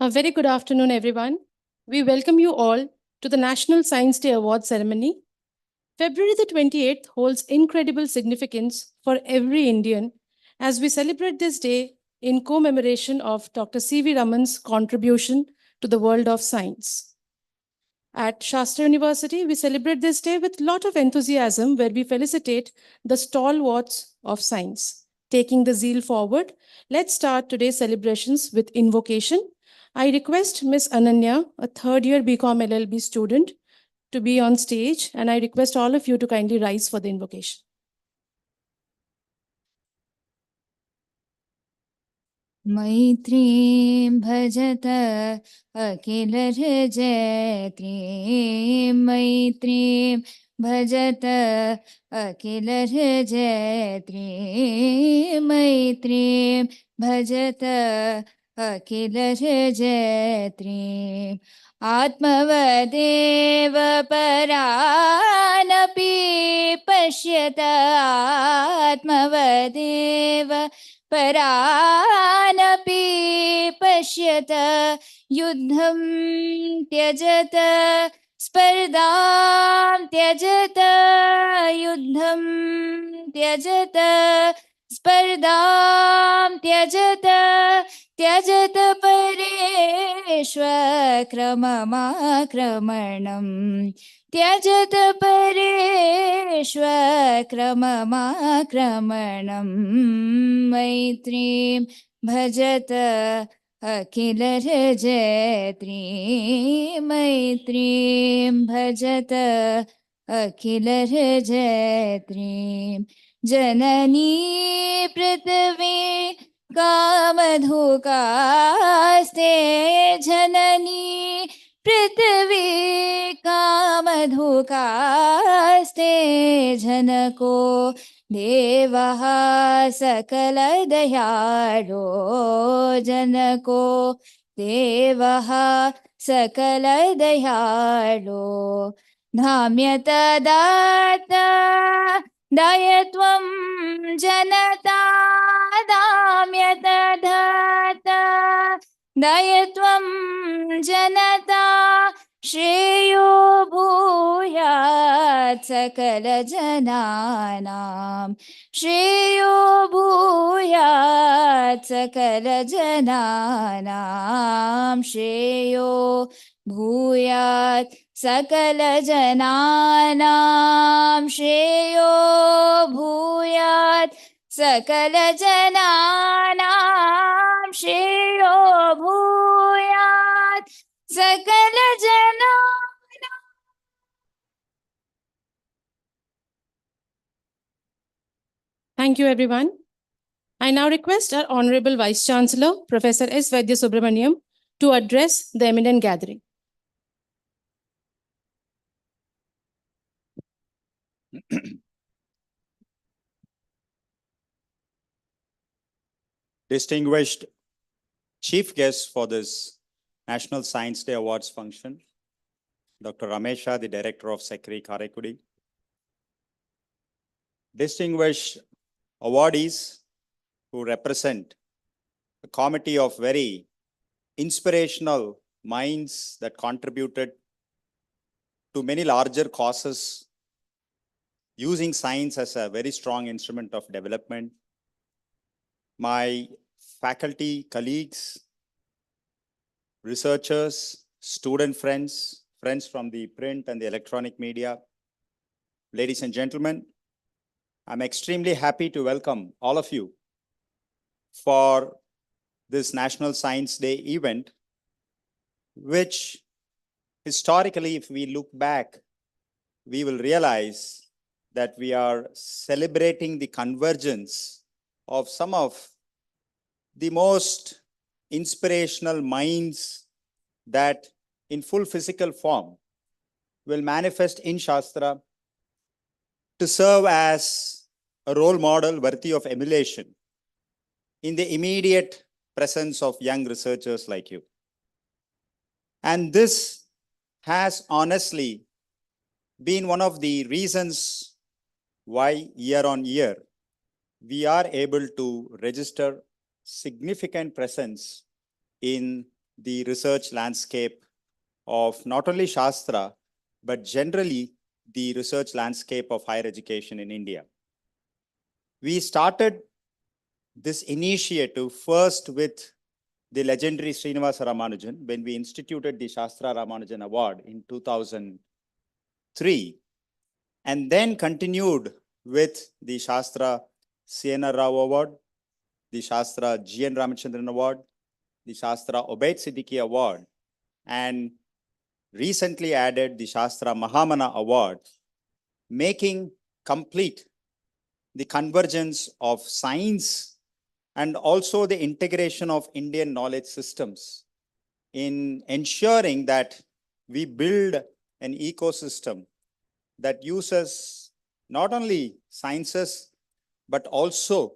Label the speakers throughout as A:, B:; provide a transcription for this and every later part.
A: A very good afternoon, everyone. We welcome you all to the National Science Day Award ceremony. February the 28th holds incredible significance for every Indian as we celebrate this day in commemoration of Dr. C.V. Raman's contribution to the world of science. At Shastra University, we celebrate this day with a lot of enthusiasm where we felicitate the stalwarts of science. Taking the zeal forward, let's start today's celebrations with invocation. I request Ms. Ananya, a third year BCom LLB student, to be on stage, and I request all of you to kindly rise for the invocation.
B: मैत्रीं भजत अखिलर्जयत्रीं मैत्रीं भजत अखिलर्जयत्रीं मैत्रीं भजत अखिलर्जयत्रीम् आत्मवदेव परानपि पश्यत आत्मवदेव परानपि पश्यत युद्धं त्यजत स्पर्धां त्यजत युद्धं त्यजत स्पर्धां त्यजत त्यजत परेष्वक्रममाक्रमणम् त्यजत परेष्वक्रममाक्रमणम् मैत्रीं भजत अखिलर्जयत्रीं मैत्रीं भजत अखिलर्जयत्रीं जननी पृथ्वी कामधुकास्ते जननी पृथ्वी कामधुकास्ते जनको देवः सकलदयाळो जनको देवः सकलदयाळो धाम्यतदात दयत्वं जनता दाम्यतदात दयत्वं जनता श्रेयो भूयात् सकलजनानां श्रेयो भूयात् सकलजनानां श्रेयो भूयात् सकलजनानां श्रेयो भूयात् सकलजनानां श्रेयो भूयात् सकलजनानां.
A: Thank you, everyone. I now request our Honorable Vice Chancellor, Professor S. Vaidya Subramaniam, to address the eminent gathering.
C: Distinguished chief guests for this National Science Day Awards function, Dr. Ramesha, the Director of SECRI Karaikudi. Distinguished awardees who represent a committee of very inspirational minds that contributed to many larger causes using science as a very strong instrument of development. My faculty colleagues, researchers, student friends, friends from the print and the electronic media, ladies and gentlemen, I'm extremely happy to welcome all of you for this National Science Day event, which historically, if we look back, we will realize that we are celebrating the convergence of some of the most inspirational minds that in full physical form will manifest in Shastra to serve as a role model worthy of emulation in the immediate presence of young researchers like you. And this has honestly been one of the reasons why year on year we are able to register significant presence in the research landscape of not only Shastra, but generally the research landscape of higher education in India. We started this initiative first with the legendary Srinivasa Ramanujan when we instituted the Shastra Ramanujan Award in 2003, and then continued with the Shastra C.N.R. Rao Award, the Shastra G.N. Ramachandran Award, the Shastra Obaid Siddiqui Award, and recently added the Shastra Mahamana Award, making complete the convergence of science and also the integration of Indian knowledge systems in ensuring that we build an ecosystem that uses not only sciences, but also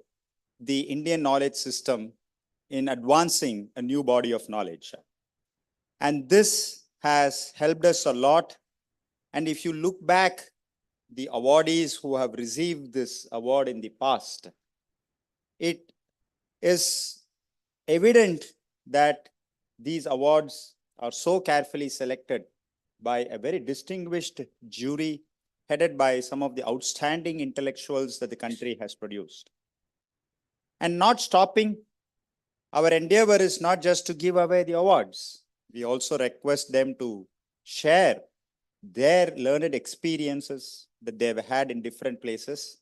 C: the Indian knowledge system in advancing a new body of knowledge. And this has helped us a lot. And if you look back, the awardees who have received this award in the past, it is evident that these awards are so carefully selected by a very distinguished jury headed by some of the outstanding intellectuals that the country has produced. And not stopping, our endeavor is not just to give away the awards. We also request them to share their learned experiences that they've had in different places.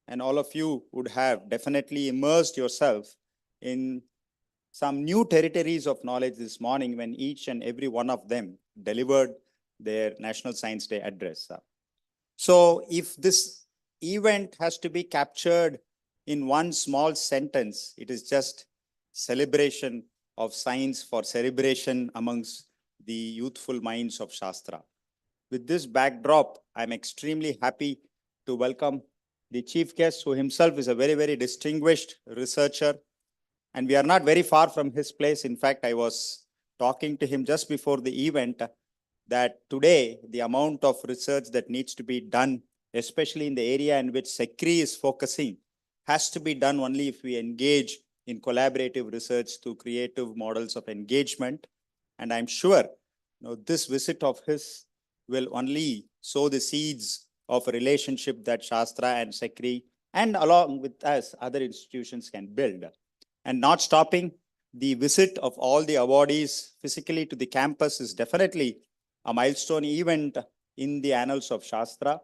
C: And all of you would have definitely immersed yourself in some new territories of knowledge this morning when each and every one of them delivered their National Science Day address. So if this event has to be captured in one small sentence, it is just celebration of science for celebration amongst the youthful minds of Shastra. With this backdrop, I'm extremely happy to welcome the chief guest, who himself is a very, very distinguished researcher. And we are not very far from his place. In fact, I was talking to him just before the event that today, the amount of research that needs to be done, especially in the area in which SECRI is focusing, has to be done only if we engage in collaborative research through creative models of engagement. And I'm sure this visit of his will only sow the seeds of a relationship that Shastra and SECRI and along with us, other institutions can build. And not stopping, the visit of all the awardees physically to the campus is definitely a milestone event in the annals of Shastra,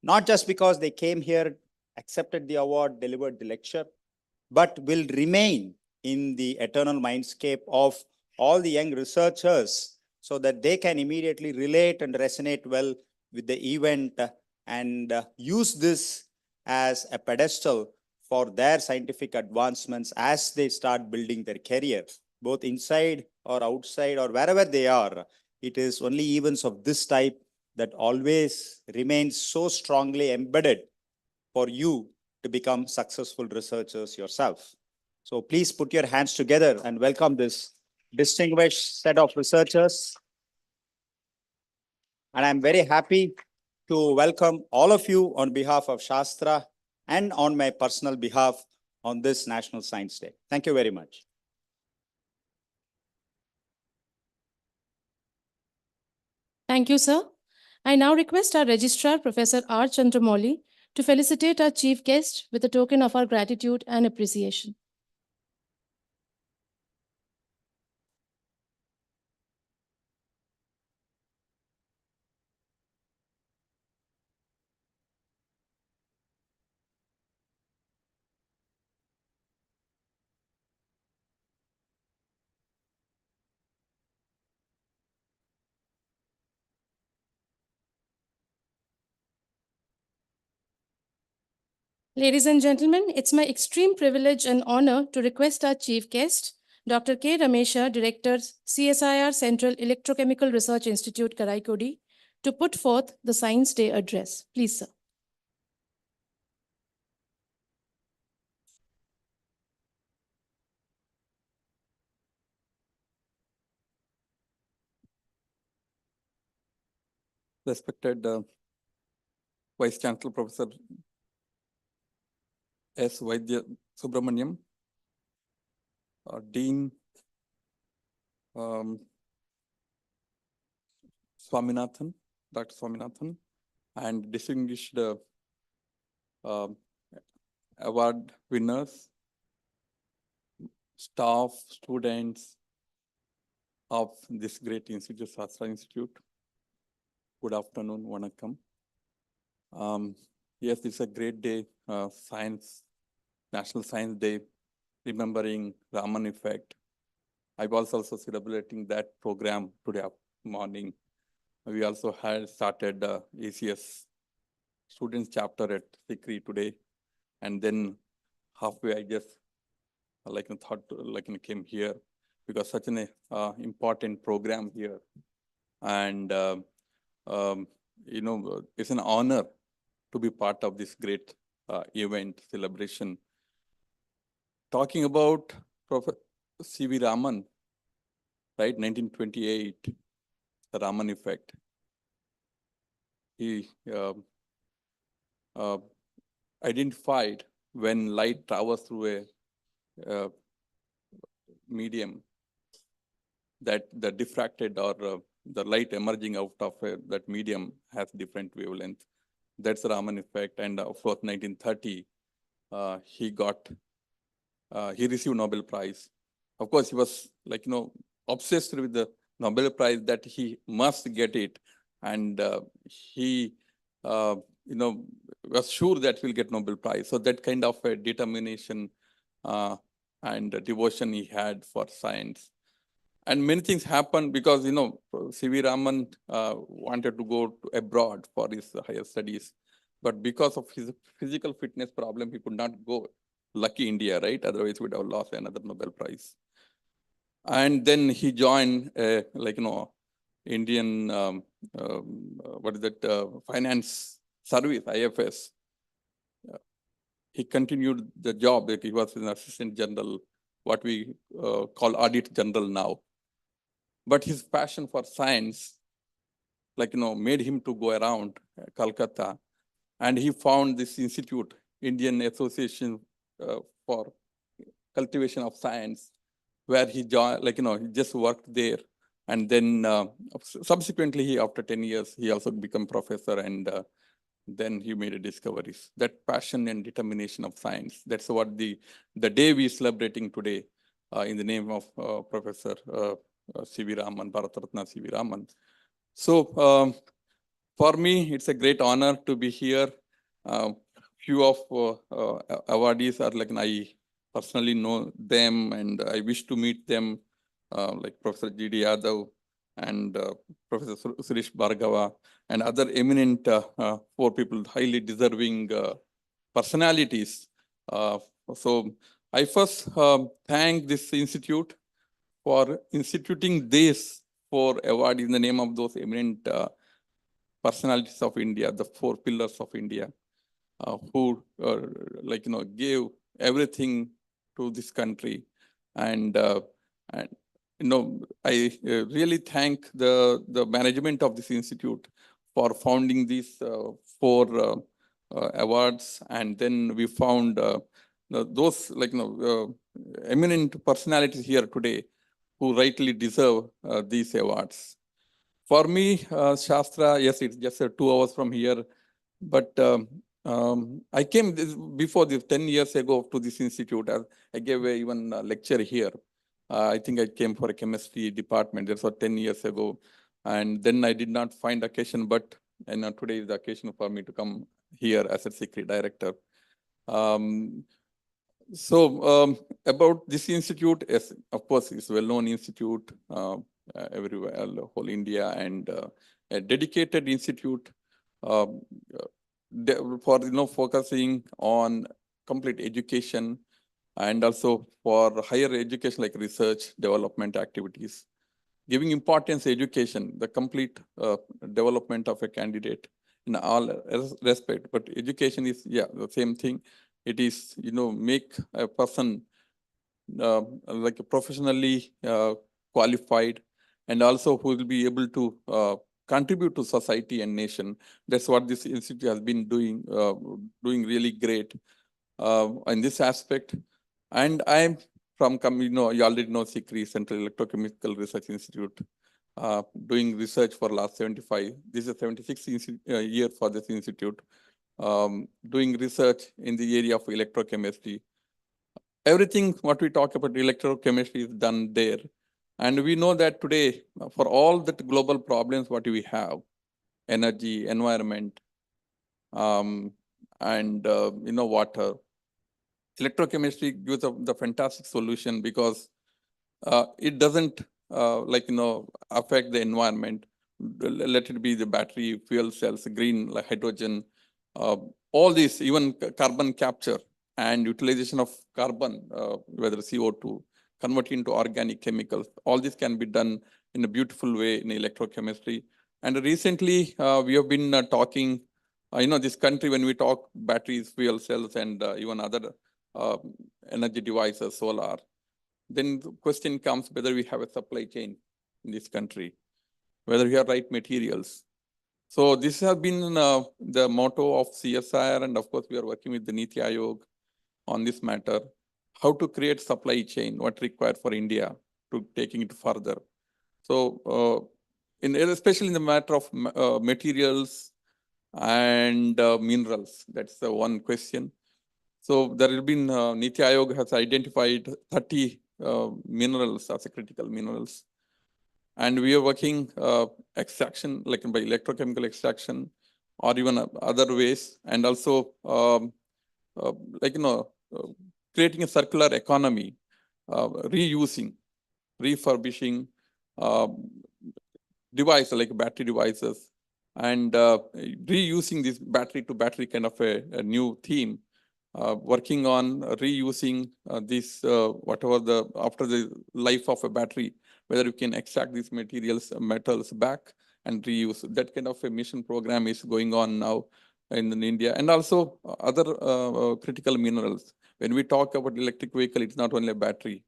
C: not just because they came here, accepted the award, delivered the lecture, but will remain in the eternal mindscape of all the young researchers so that they can immediately relate and resonate well with the event and use this as a pedestal for their scientific advancements as they start building their career, both inside or outside or wherever they are. It is only events of this type that always remains so strongly embedded for you to become successful researchers yourself. So please put your hands together and welcome this distinguished set of researchers. And I'm very happy to welcome all of you on behalf of Shastra and on my personal behalf on this National Science Day. Thank you very much.
A: Thank you, sir. I now request our registrar, Professor R. Chandramouli, to felicitate our chief guest with a token of our gratitude and appreciation. Ladies and gentlemen, it's my extreme privilege and honor to request our chief guest, Dr. K. Ramesha, Director, CSIR Central Electrochemical Research Institute, Karaikudi, to put forth the Science Day address. Please, sir.
D: Respected Vice Chancellor Professor S. Vaidya Subramaniam, Dean um, Swaminathan, Dr. Swaminathan, and distinguished um, award winners, staff, students of this great institute, Shastra Institute. Good afternoon, Vanakkam. Yes, it's a great day, National Science Day, remembering Raman effect. I was also celebrating that program today morning. We also had started ACS students chapter at Sikri today. And then halfway, I just came here because such an important program here. And, it's an honor to be part of this great event celebration. Talking about Professor C.V. Raman, right, 1928, the Raman effect. He identified when light travels through a medium, that the diffracted or the light emerging out of that medium has different wavelength. That's the Raman effect. And of course, 1930, he received Nobel Prize. Of course, he was obsessed with the Nobel Prize, that he must get it. And he, was sure that he'll get Nobel Prize. So that kind of a determination and devotion he had for science. And many things happened because, C.V. Raman wanted to go abroad for his higher studies. But because of his physical fitness problem, he could not go. Lucky India, right? Otherwise, we would have lost another Nobel Prize. And then he joined, Indian, finance service, IFS. He continued the job. Like he was an assistant general, what we call audit general now. But his passion for science, made him to go around Calcutta. And he found this institute, Indian Association for Cultivation of Science, where he joined, he just worked there. And then subsequently, after 10 years, he also became professor, and then he made discoveries. That passion and determination of science, that's what the day we're celebrating today in the name of Professor C.V. Raman, Bharat Ratna C.V. Raman. So for me, it's a great honor to be here. Few of awardees are I personally know them, and I wish to meet them, like Professor G.D. Yadav and Professor Suresh Bhargava and other eminent four people, highly deserving personalities. So I first thank this institute for instituting this for award in the name of those eminent personalities of India, the four pillars of India, who gave everything to this country. And I really thank the management of this institute for founding these four awards. And then we found those eminent personalities here today who rightly deserve these awards. For me, Shastra, yes, it's just 2 hours from here, but I came before this 10 years ago to this institute. I gave even a lecture here. I think I came for a chemistry department. That's what 10 years ago. And then I did not find occasion, but today is the occasion for me to come here as a secretary director. About this institute, yes, of course, it's a well-known institute everywhere, whole India, and a dedicated institute for focusing on complete education, and also for higher education like research, development activities, giving importance to education, the complete development of a candidate in all respect. But education is, the same thing. It is, make a person professionally qualified, and also who will be able to contribute to society and nation. That's what this institute has been doing really great in this aspect. And I'm you already know SICRI, Central Electrochemical Research Institute, doing research for last 75. This is 76th year for this institute, doing research in the area of electrochemistry. Everything what we talk about electrochemistry is done there. And we know that today, for all the global problems what we have, energy, environment, and water, electrochemistry gives the fantastic solution because it doesn't affect the environment. Let it be the battery, fuel cells, green like hydrogen, all these, even carbon capture and utilization of carbon, whether CO2, convert into organic chemicals. All this can be done in a beautiful way in electrochemistry. And recently, we have been talking, this country, when we talk batteries, fuel cells, and even other energy devices, solar, then the question comes whether we have a supply chain in this country, whether we have right materials. So this has been the motto of CSIR, and of course, we are working with the NITI Aayog on this matter, how to create supply chain, what required for India to taking it further. So especially in the matter of materials and minerals, that's the one question. So there will be, NITI Aayog has identified 30 minerals as a critical minerals. And we are working extraction, like by electrochemical extraction, or even other ways, and also creating a circular economy, reusing, refurbishing devices like battery devices, and reusing this battery to battery kind of a new theme. Working on reusing this whatever after the life of a battery, whether you can extract these metals back and reuse. That kind of a mission program is going on now in India, and also other critical minerals. When we talk about electric vehicle, it's not only a battery.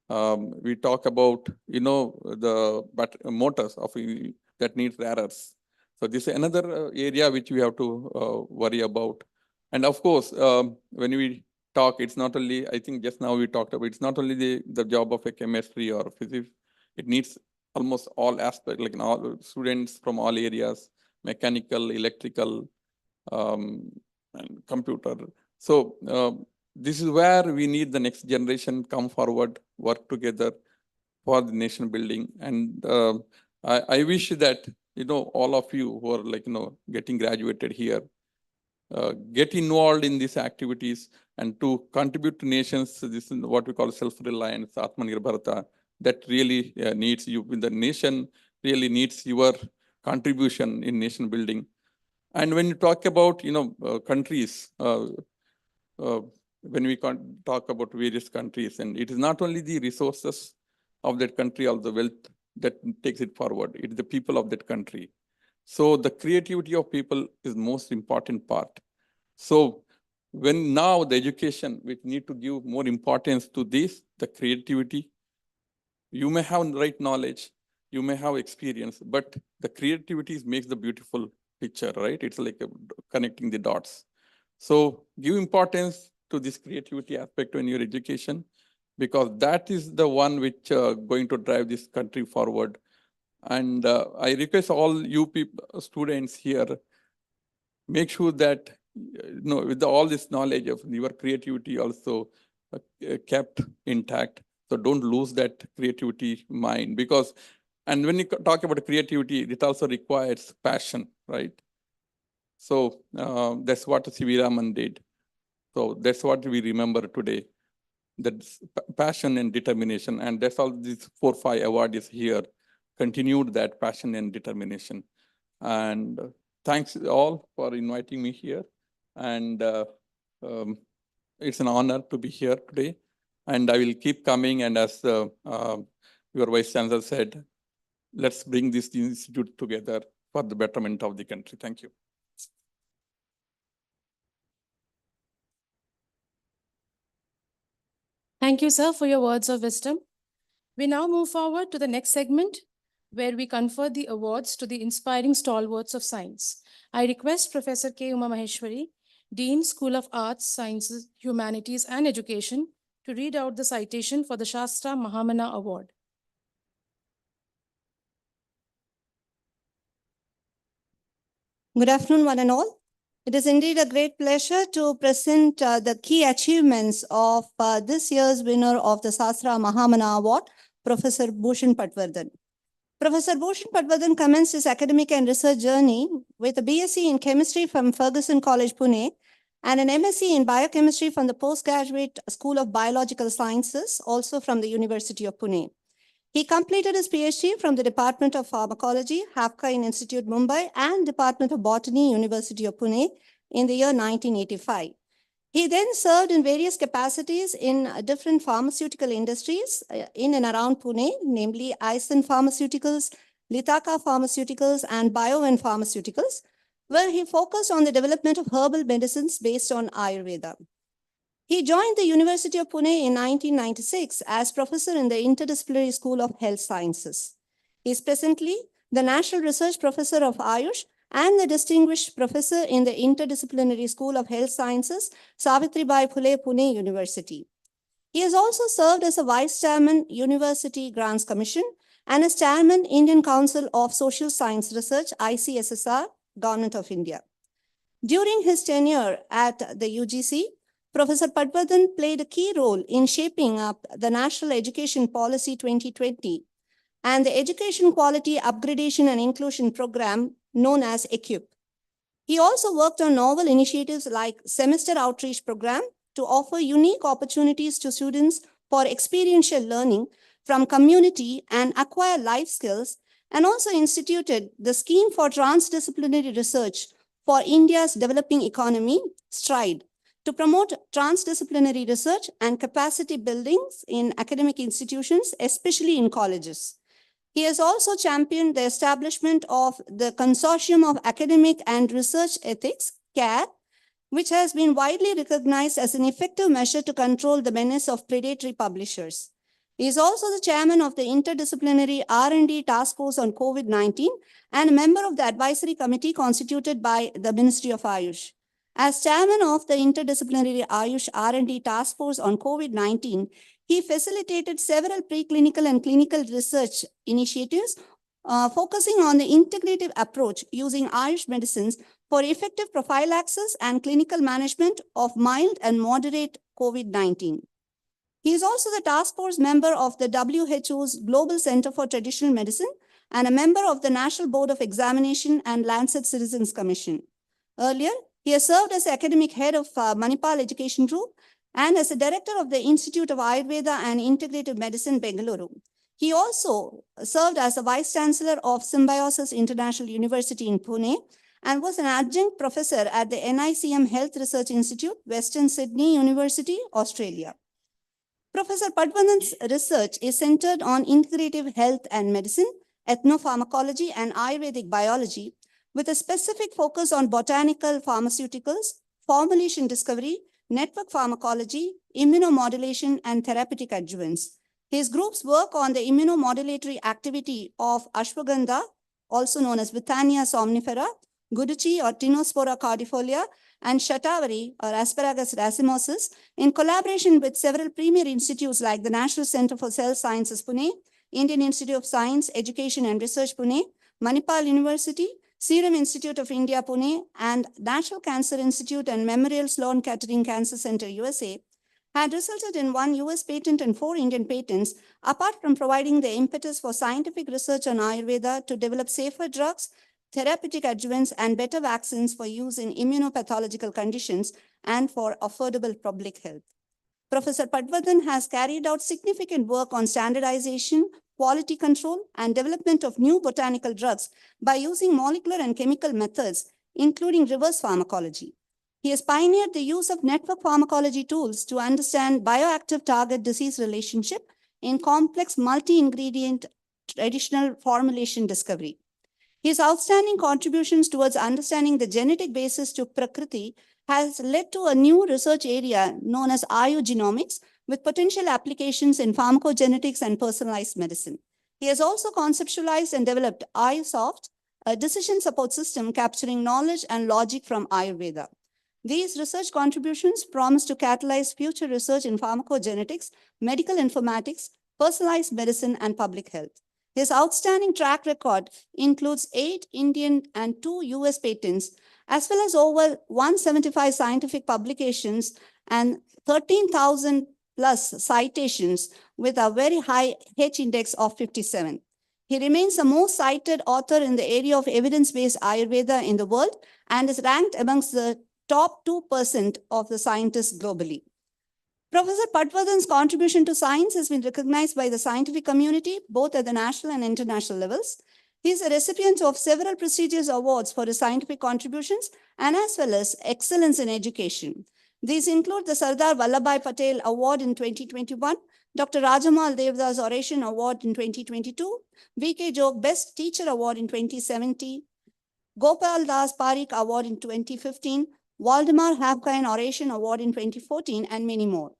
D: We talk about the motors of that need rare earths. So this is another area which we have to worry about. And of course, when we talk, it's not only, I think just now we talked about, it's not only the job of a chemistry or physics, it needs almost all aspects, like all students from all areas, mechanical, electrical, and computer. So this is where we need the next generation come forward, work together for the nation building. And I wish that, all of you who are getting graduated here, get involved in these activities and to contribute to nations. This is what we call self-reliance, Atmanirbharta, that really needs you. The nation really needs your contribution in nation building. And when you talk about, countries, when we talk about various countries, and it is not only the resources of that country or the wealth that takes it forward, it is the people of that country. So the creativity of people is most important part. So when now the education, which need to give more importance to this, the creativity, you may have right knowledge, you may have experience, but the creativity makes the beautiful picture, right? It's like connecting the dots. So give importance to this creativity aspect in your education, because that is the one which going to drive this country forward. And I request all you people, students here, make sure that with all this knowledge of your creativity also kept intact. So don't lose that creativity mind, because, and when you talk about creativity, it also requires passion, right? So that's what C.V. Raman did. So that's what we remember today, that passion and determination. And that's all these 4 or 5 awards here continued that passion and determination. And thanks all for inviting me here. And it's an honor to be here today. And I will keep coming. And as your Vice Chancellor said, let's bring this institute together for the betterment of the country. Thank you.
A: Thank you, sir, for your words of wisdom. We now move forward to the next segment, where we confer the awards to the inspiring stalwarts of science. I request Professor K. Uma Maheshwari, Dean, School of Arts, Sciences, Humanities and Education, to read out the citation for the Shastra Mahamana Award.
E: Good afternoon, one and all. It is indeed a great pleasure to present the key achievements of this year's winner of the Shastra Mahamana Award, Professor Bhushan Patwardhan. Professor Bhushan Patwardhan commenced his academic and research journey with a BSc in chemistry from Ferguson College, Pune, and an MSc in biochemistry from the Postgraduate School of Biological Sciences, also from the University of Pune. He completed his PhD from the Department of Pharmacology, Haffkine Institute, Mumbai, and Department of Botany, University of Pune in the year 1985. He then served in various capacities in different pharmaceutical industries in and around Pune, namely Ison Pharmaceuticals, Litaka Pharmaceuticals, and BioVen Pharmaceuticals, where he focused on the development of herbal medicines based on Ayurveda. He joined the University of Pune in 1996 as professor in the Interdisciplinary School of Health Sciences. He is presently the National Research Professor of Ayush and the Distinguished Professor in the Interdisciplinary School of Health Sciences, Savitribai Phule, Pune University. He has also served as a Vice Chairman, University Grants Commission, and as Chairman, Indian Council of Social Science Research, ICSSR, Government of India. During his tenure at the UGC, Professor Patwardhan played a key role in shaping up the National Education Policy 2020 and the Education Quality Upgradation and Inclusion Program known as EQUIP. He also worked on novel initiatives like Semester Outreach Program to offer unique opportunities to students for experiential learning from community and acquire life skills, and also instituted the Scheme for Transdisciplinary Research for India's Developing Economy, STRIDE, to promote transdisciplinary research and capacity buildings in academic institutions, especially in colleges. He has also championed the establishment of the Consortium of Academic and Research Ethics, CARE, which has been widely recognized as an effective measure to control the menace of predatory publishers. He is also the chairman of the Interdisciplinary R&D Task Force on COVID-19 and a member of the advisory committee constituted by the Ministry of Ayush. As chairman of the Interdisciplinary Ayush R&D Task Force on COVID-19, he facilitated several preclinical and clinical research initiatives focusing on the integrative approach using Ayush medicines for effective prophylaxis and clinical management of mild and moderate COVID-19. He is also the task force member of the WHO's Global Center for Traditional Medicine and a member of the National Board of Examination and Lancet Citizens Commission. Earlier, he has served as academic head of Manipal Education Group and as a director of the Institute of Ayurveda and Integrative Medicine, Bengaluru. He also served as a vice chancellor of Symbiosis International University in Pune and was an adjunct professor at the NICM Health Research Institute, Western Sydney University, Australia. Professor Patwardhan's research is centered on integrative health and medicine, ethnopharmacology, and Ayurvedic biology, with a specific focus on botanical pharmaceuticals, formulation discovery, network pharmacology, immunomodulation, and therapeutic adjuvants. His groups work on the immunomodulatory activity of ashwagandha, also known as Withania somnifera, guduchi or Tinospora cordifolia, and shatavari or Asparagus racemosus, in collaboration with several premier institutes like the National Center for Cell Sciences, Pune, Indian Institute of Science, Education and Research, Pune, Manipal University, Serum Institute of India, Pune, and National Cancer Institute and Memorial Sloan Kettering Cancer Center, USA, had resulted in 1 US patent and 4 Indian patents, apart from providing the impetus for scientific research on Ayurveda to develop safer drugs, therapeutic adjuvants, and better vaccines for use in immunopathological conditions and for affordable public health. Professor Patwardhan has carried out significant work on standardization, quality control, and development of new botanical drugs by using molecular and chemical methods, including reverse pharmacology. He has pioneered the use of network pharmacology tools to understand bioactive target-disease relationship in complex multi-ingredient traditional formulation discovery. His outstanding contributions towards understanding the genetic basis to Prakriti has led to a new research area known as Ayugenomics, with potential applications in pharmacogenetics and personalized medicine. He has also conceptualized and developed Ayusoft, a decision support system capturing knowledge and logic from Ayurveda. These research contributions promise to catalyze future research in pharmacogenetics, medical informatics, personalized medicine, and public health. His outstanding track record includes 8 Indian and 2 US patents, as well as over 175 scientific publications and 13,000 plus citations with a very high H index of 57. He remains the most cited author in the area of evidence-based Ayurveda in the world and is ranked amongst the top 2% of the scientists globally. Professor Patwardhan's contribution to science has been recognized by the scientific community, both at the national and international levels. He is a recipient of several prestigious awards for his scientific contributions and as well as excellence in education. These include the Sardar Vallabhbhai Patel Award in 2021, Dr. Rajamal Devdas Oration Award in 2022, V.K. Jog Best Teacher Award in 2017, Gopal Das Parikh Award in 2015, Waldemar Habkain Oration Award in 2014, and many more.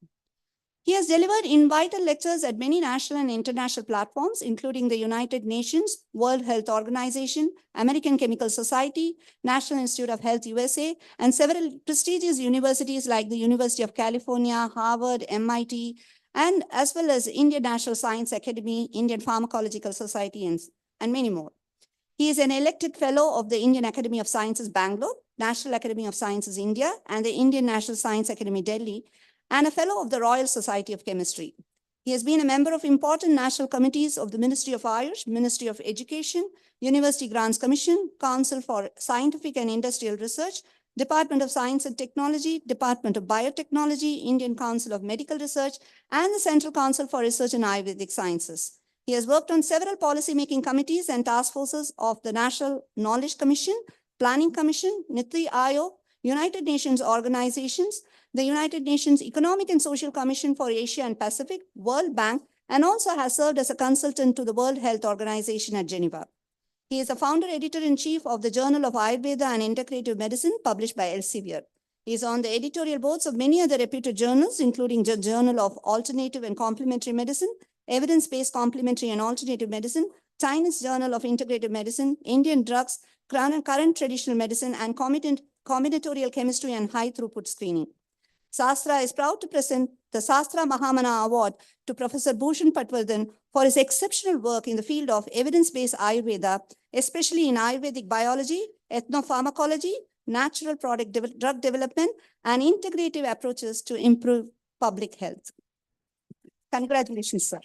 E: He has delivered invited lectures at many national and international platforms, including the United Nations, World Health Organization, American Chemical Society, National Institute of Health USA, and several prestigious universities like the University of California, Harvard, MIT, and as well as Indian National Science Academy, Indian Pharmacological Society, and many more. He is an elected fellow of the Indian Academy of Sciences, Bangalore, National Academy of Sciences, India, and the Indian National Science Academy, Delhi, and a fellow of the Royal Society of Chemistry. He has been a member of important national committees of the Ministry of Ayush, Ministry of Education, University Grants Commission, Council for Scientific and Industrial Research, Department of Science and Technology, Department of Biotechnology, Indian Council of Medical Research, and the Central Council for Research in Ayurvedic Sciences. He has worked on several policy-making committees and task forces of the National Knowledge Commission, Planning Commission, Niti Aayog, United Nations organizations, the United Nations Economic and Social Commission for Asia and Pacific, World Bank, and also has served as a consultant to the World Health Organization at Geneva. He is the founder editor-in-chief of the Journal of Ayurveda and Integrative Medicine, published by Elsevier. He is on the editorial boards of many other reputed journals, including the Journal of Alternative and Complementary Medicine, Evidence-Based Complementary and Alternative Medicine, Chinese Journal of Integrative Medicine, Indian Drugs, Current Traditional Medicine, and Combinatorial Chemistry and High Throughput Screening. Sastra is proud to present the Sastra Mahamana Award to Professor Bhushan Patwardhan for his exceptional work in the field of evidence-based Ayurveda, especially in Ayurvedic biology, ethnopharmacology, natural product drug development, and integrative approaches to improve public health. Congratulations, sir.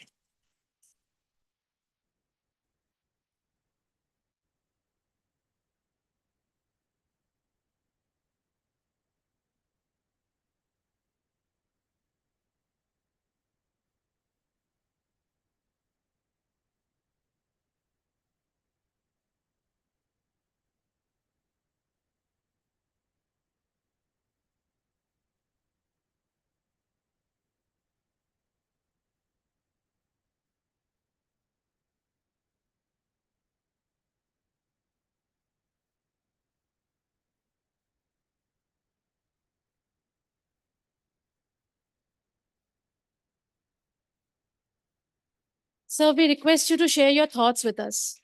A: Sir, we request you to share your thoughts with us.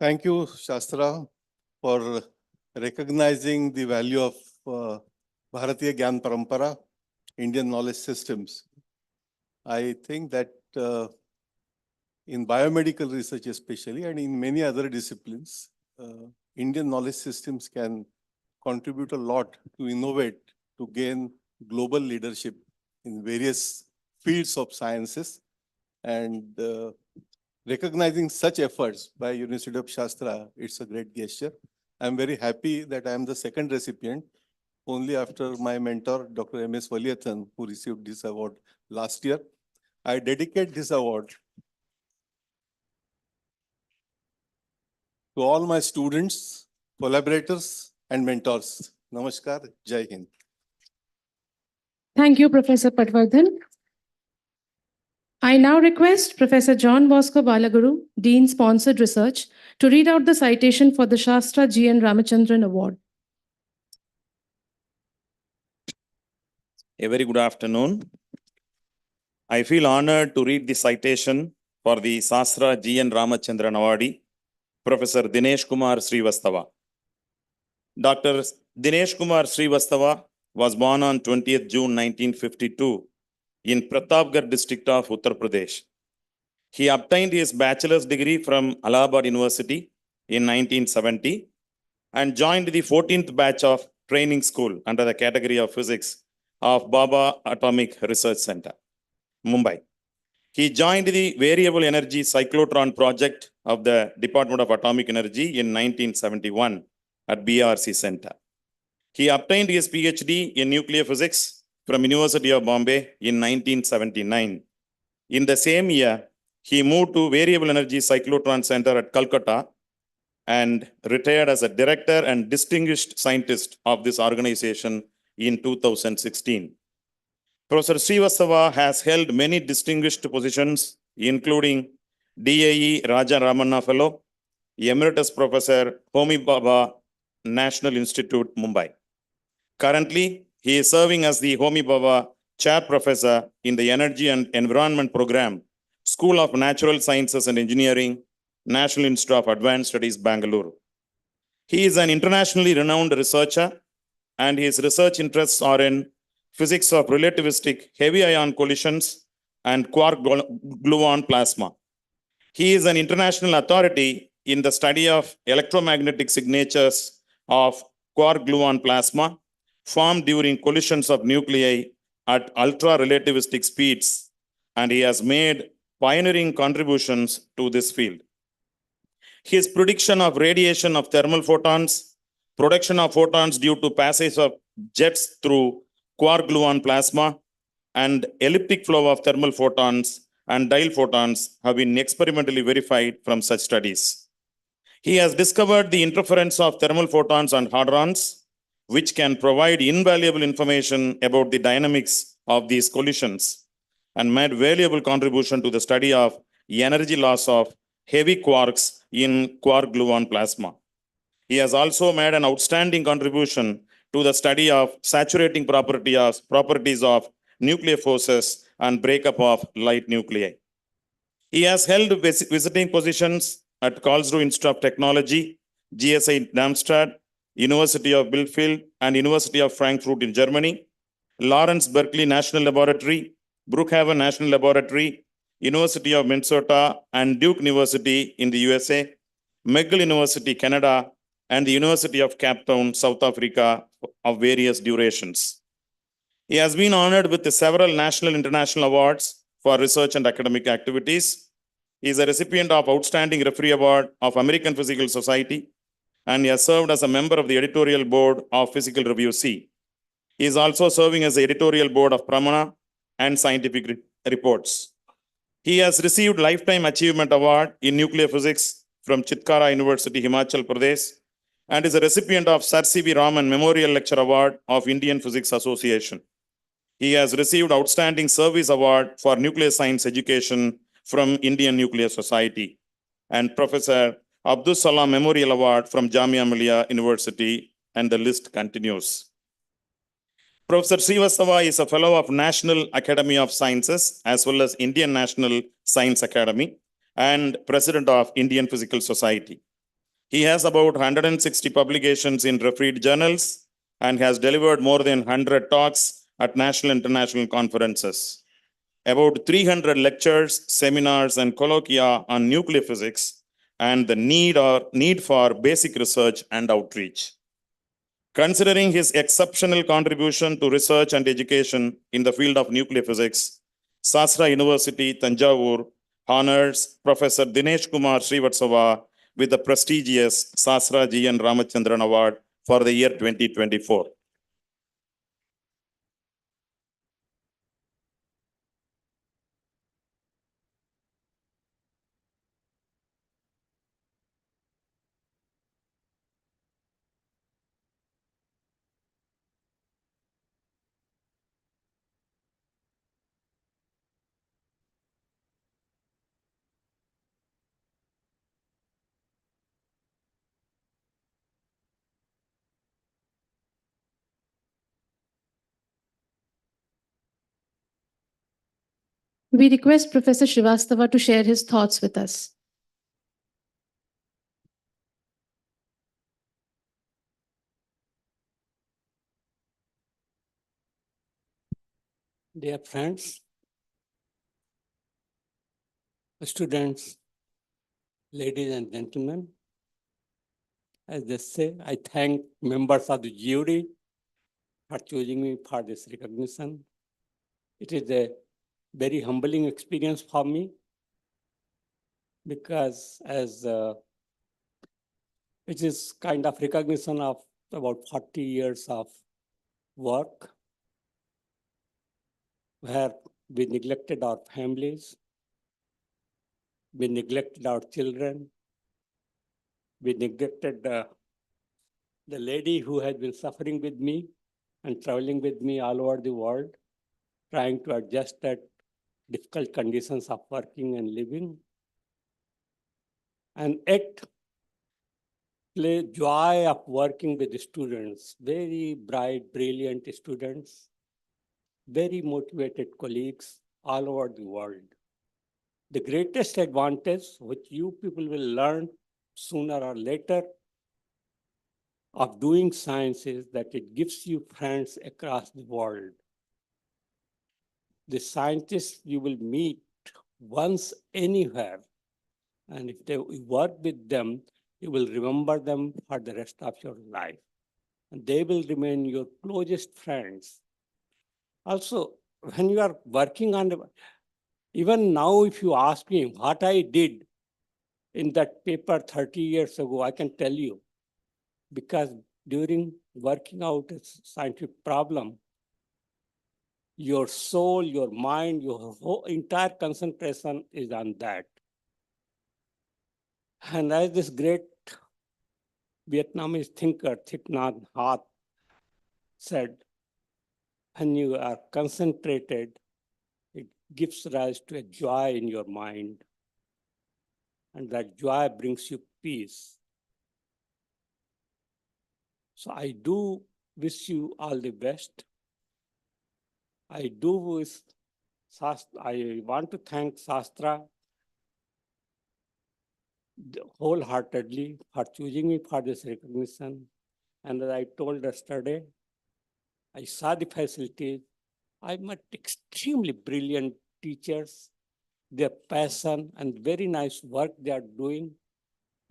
F: Thank you, Shastra, for recognizing the value of Bharatiya Gyan Parampara, Indian knowledge systems. I think that in biomedical research especially, and in many other disciplines, Indian knowledge systems can contribute a lot to innovate, to gain global leadership in various fields of sciences. And recognizing such efforts by University of Shastra, it's a great gesture. I'm very happy that I'm the second recipient, only after my mentor, Dr. M.S. Valiathan, who received this award last year. I dedicate this award to all my students, collaborators, and mentors. Namaskar, Jai Hind.
A: Thank you, Professor Patwardhan. I now request Professor John Bosco Balaguru, Dean Sponsored Research, to read out the citation for the Shastra G.N. Ramachandran Award.
G: A very good afternoon. I feel honored to read the citation for the Sastra G.N. Ramachandran Awardee, Professor Dinesh Kumar Srivastava. Dr. Dinesh Kumar Srivastava was born on 20th June 1952 in Pratapgarh district of Uttar Pradesh. He obtained his bachelor's degree from Allahabad University in 1970 and joined the 14th batch of training school under the category of physics of Baba Atomic Research Center, Mumbai. He joined the Variable Energy Cyclotron project of the Department of Atomic Energy in 1971 at BRC Center. He obtained his PhD in nuclear physics from University of Bombay in 1979. In the same year, he moved to Variable Energy Cyclotron Center at Calcutta and retired as a director and distinguished scientist of this organization in 2016. Professor Srivastava has held many distinguished positions, including DAE Raja Ramanna Fellow, Emeritus Professor Homi Bhabha, National Institute, Mumbai. Currently, he is serving as the Homi Bhabha Chair Professor in the Energy and Environment Program, School of Natural Sciences and Engineering, National Institute of Advanced Studies, Bangalore. He is an internationally renowned researcher, and his research interests are in physics of relativistic heavy ion collisions and quark gluon plasma. He is an international authority in the study of electromagnetic signatures of quark gluon plasma formed during collisions of nuclei at ultra-relativistic speeds, and he has made pioneering contributions to this field. His prediction of radiation of thermal photons, production of photons due to passage of jets through quark gluon plasma, and elliptic flow of thermal photons and diel photons have been experimentally verified from such studies. He has discovered the interference of thermal photons and hadrons, which can provide invaluable information about the dynamics of these collisions, and made valuable contribution to the study of energy loss of heavy quarks in quark gluon plasma. He has also made an outstanding contribution to the study of saturating properties of nuclear forces and breakup of light nuclei. He has held visiting positions at Karlsruhe Institute of Technology, GSI Darmstadt, University of Bielefeld, and University of Frankfurt in Germany, Lawrence Berkeley National Laboratory, Brookhaven National Laboratory, University of Minnesota, and Duke University in the USA, McGill University, Canada, and the University of Cape Town, South Africa, of various durations. He has been honored with several national and international awards for research and academic activities. He is a recipient of Outstanding Referee Award of American Physical Society, and he has served as a member of the editorial board of Physical Review C. He is also serving as the editorial board of Pramana and Scientific Reports. He has received Lifetime Achievement Award in Nuclear Physics from Chitkara University, Himachal Pradesh, and is a recipient of Sir C.V. Raman Memorial Lecture Award of Indian Physics Association. He has received Outstanding Service Award for Nuclear Science Education from Indian Nuclear Society, and Professor Abdus Salam Memorial Award from Jamia Millia University, and the list continues. Professor Srivastava is a fellow of National Academy of Sciences as well as Indian National Science Academy and president of Indian Physical Society. He has about 160 publications in refereed journals and has delivered more than 100 talks at national and international conferences. About 300 lectures, seminars, and colloquia on nuclear physics and the need for basic research and outreach. Considering his exceptional contribution to research and education in the field of nuclear physics, Sastra University, Tanjavur honors Professor Dinesh Kumar Srivastava with the prestigious Sastra G.N. Ramachandran Award for the year 2024.
A: We request Professor Srivastava to share his thoughts with us.
H: Dear friends, students, ladies and gentlemen, as they say, I thank members of the jury for choosing me for this recognition. It is a very humbling experience for me because it is kind of recognition of about 40 years of work where we neglected our families, we neglected our children, we neglected the lady who has been suffering with me and traveling with me all over the world, trying to adjust that difficult conditions of working and living. And yet, the joy of working with the students, very bright, brilliant students, very motivated colleagues all over the world. The greatest advantage, which you people will learn sooner or later, of doing science is that it gives you friends across the world. The scientists you will meet once anywhere, and if they work with them, you will remember them for the rest of your life. And they will remain your closest friends. Also, when you are working on, even now, if you ask me what I did in that paper 30 years ago, I can tell you, because during working out a scientific problem, your soul, your mind, your whole entire concentration is on that. And as this great Vietnamese thinker, Thich Nhat Hanh said, when you are concentrated, it gives rise to a joy in your mind. And that joy brings you peace. So I do wish you all the best. I want to thank Shastra wholeheartedly for choosing me for this recognition. And as I told yesterday, I saw the facilities. I met extremely brilliant teachers, their passion and very nice work they are doing.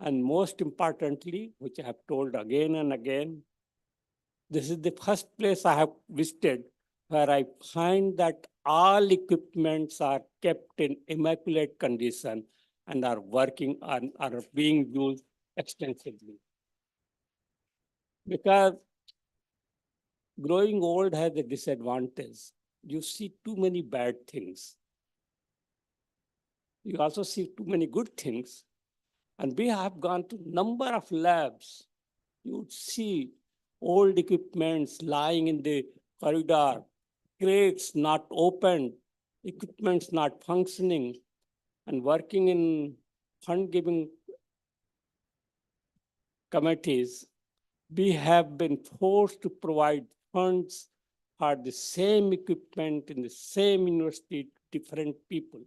H: And most importantly, which I have told again and again, this is the first place I have visited where I find that all equipments are kept in immaculate condition and are working and are being used extensively. Because growing old has a disadvantage. You see too many bad things. You also see too many good things. And we have gone to number of labs. You would see old equipments lying in the corridor, crates not opened, equipments not functioning, and working in fund-giving committees, we have been forced to provide funds for the same equipment in the same university to different people,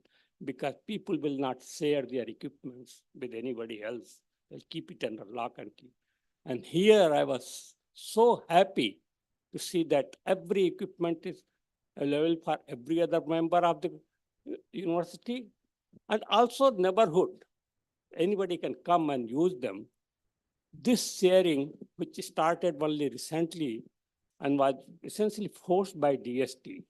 H: because people will not share their equipments with anybody else. They'll keep it under lock and key. And here I was so happy to see that every equipment is available for every other member of the university and also neighborhood. Anybody can come and use them. This sharing, which started only recently and was essentially forced by DST,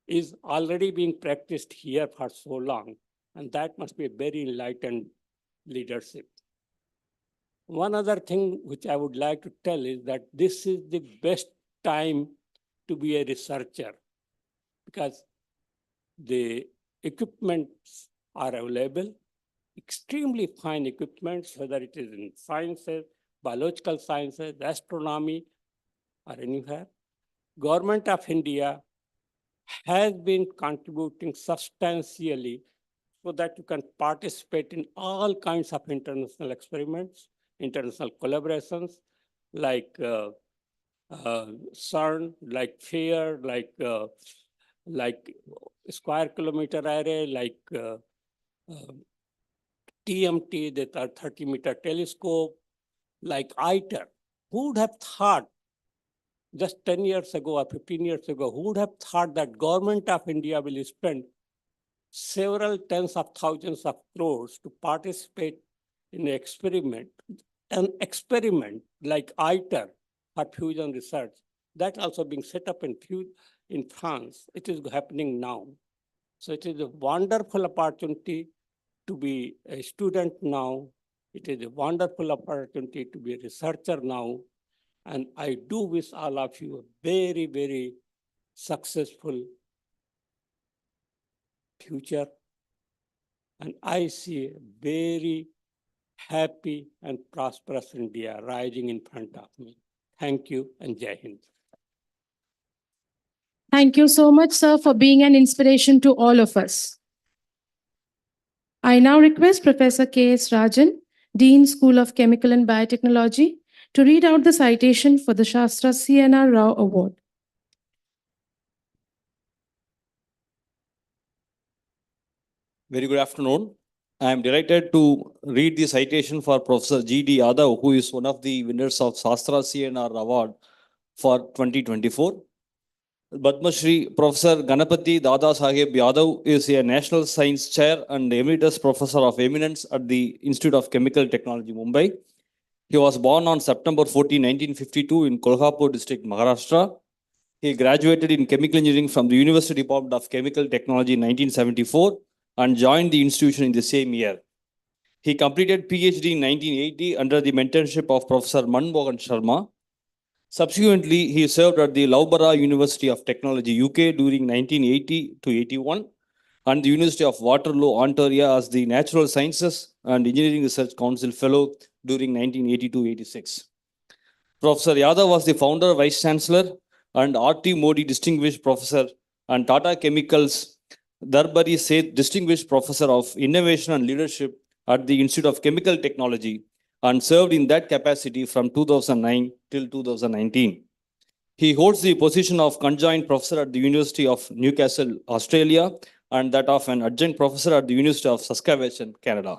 H: is already being practiced here for so long. And that must be a very enlightened leadership. One other thing which I would like to tell is that this is the best time to be a researcher, because the equipments are available, extremely fine equipments, whether it is in sciences, biological sciences, astronomy, or anywhere. Government of India has been contributing substantially so that you can participate in all kinds of international experiments, international collaborations, like CERN, like FAIR, like like square kilometer array, like TMT, that are 30-meter telescope, like ITER. Who would have thought just 10 years ago or 15 years ago, who would have thought that government of India will spend several tens of thousands of crores to participate in an experiment like ITER for fusion research, that also being set up in France. It is happening now. So it is a wonderful opportunity to be a student now. It is a wonderful opportunity to be a researcher now. And I do wish all of you a very, very successful future. And I see a very happy and prosperous India rising in front of me. Thank you and Jai Hind.
A: Thank you so much, sir, for being an inspiration to all of us. I now request Professor K.S. Rajan, Dean, School of Chemical and Biotechnology, to read out the citation for the Shastra C.N.R. Rao Award.
I: Very good afternoon. I am delighted to read the citation for Professor G.D. Yadav, who is one of the winners of Shastra C.N.R. Award for 2024. Padma Shri Professor Ganapati Dada Saheb Yadav is a National Science Chair and Emeritus Professor of Eminence at the Institute of Chemical Technology, Mumbai. He was born on September 14, 1952 in Kolhapur district, Maharashtra. He graduated in chemical engineering from the University Department of Chemical Technology in 1974 and joined the institution in the same year. He completed PhD in 1980 under the mentorship of Professor Manmohan Sharma. Subsequently, he served at the Loughborough University of Technology, UK during 1980 to 81 and the University of Waterloo, Ontario as the Natural Sciences and Engineering Research Council Fellow during 1982-86. Professor Yadav was the founder, Vice Chancellor and R.T. Modi Distinguished Professor and Tata Chemicals Darbari Seth Distinguished Professor of Innovation and Leadership at the Institute of Chemical Technology and served in that capacity from 2009 till 2019. He holds the position of Conjoint Professor at the University of Newcastle, Australia, and that of an Adjunct Professor at the University of Saskatchewan, Canada.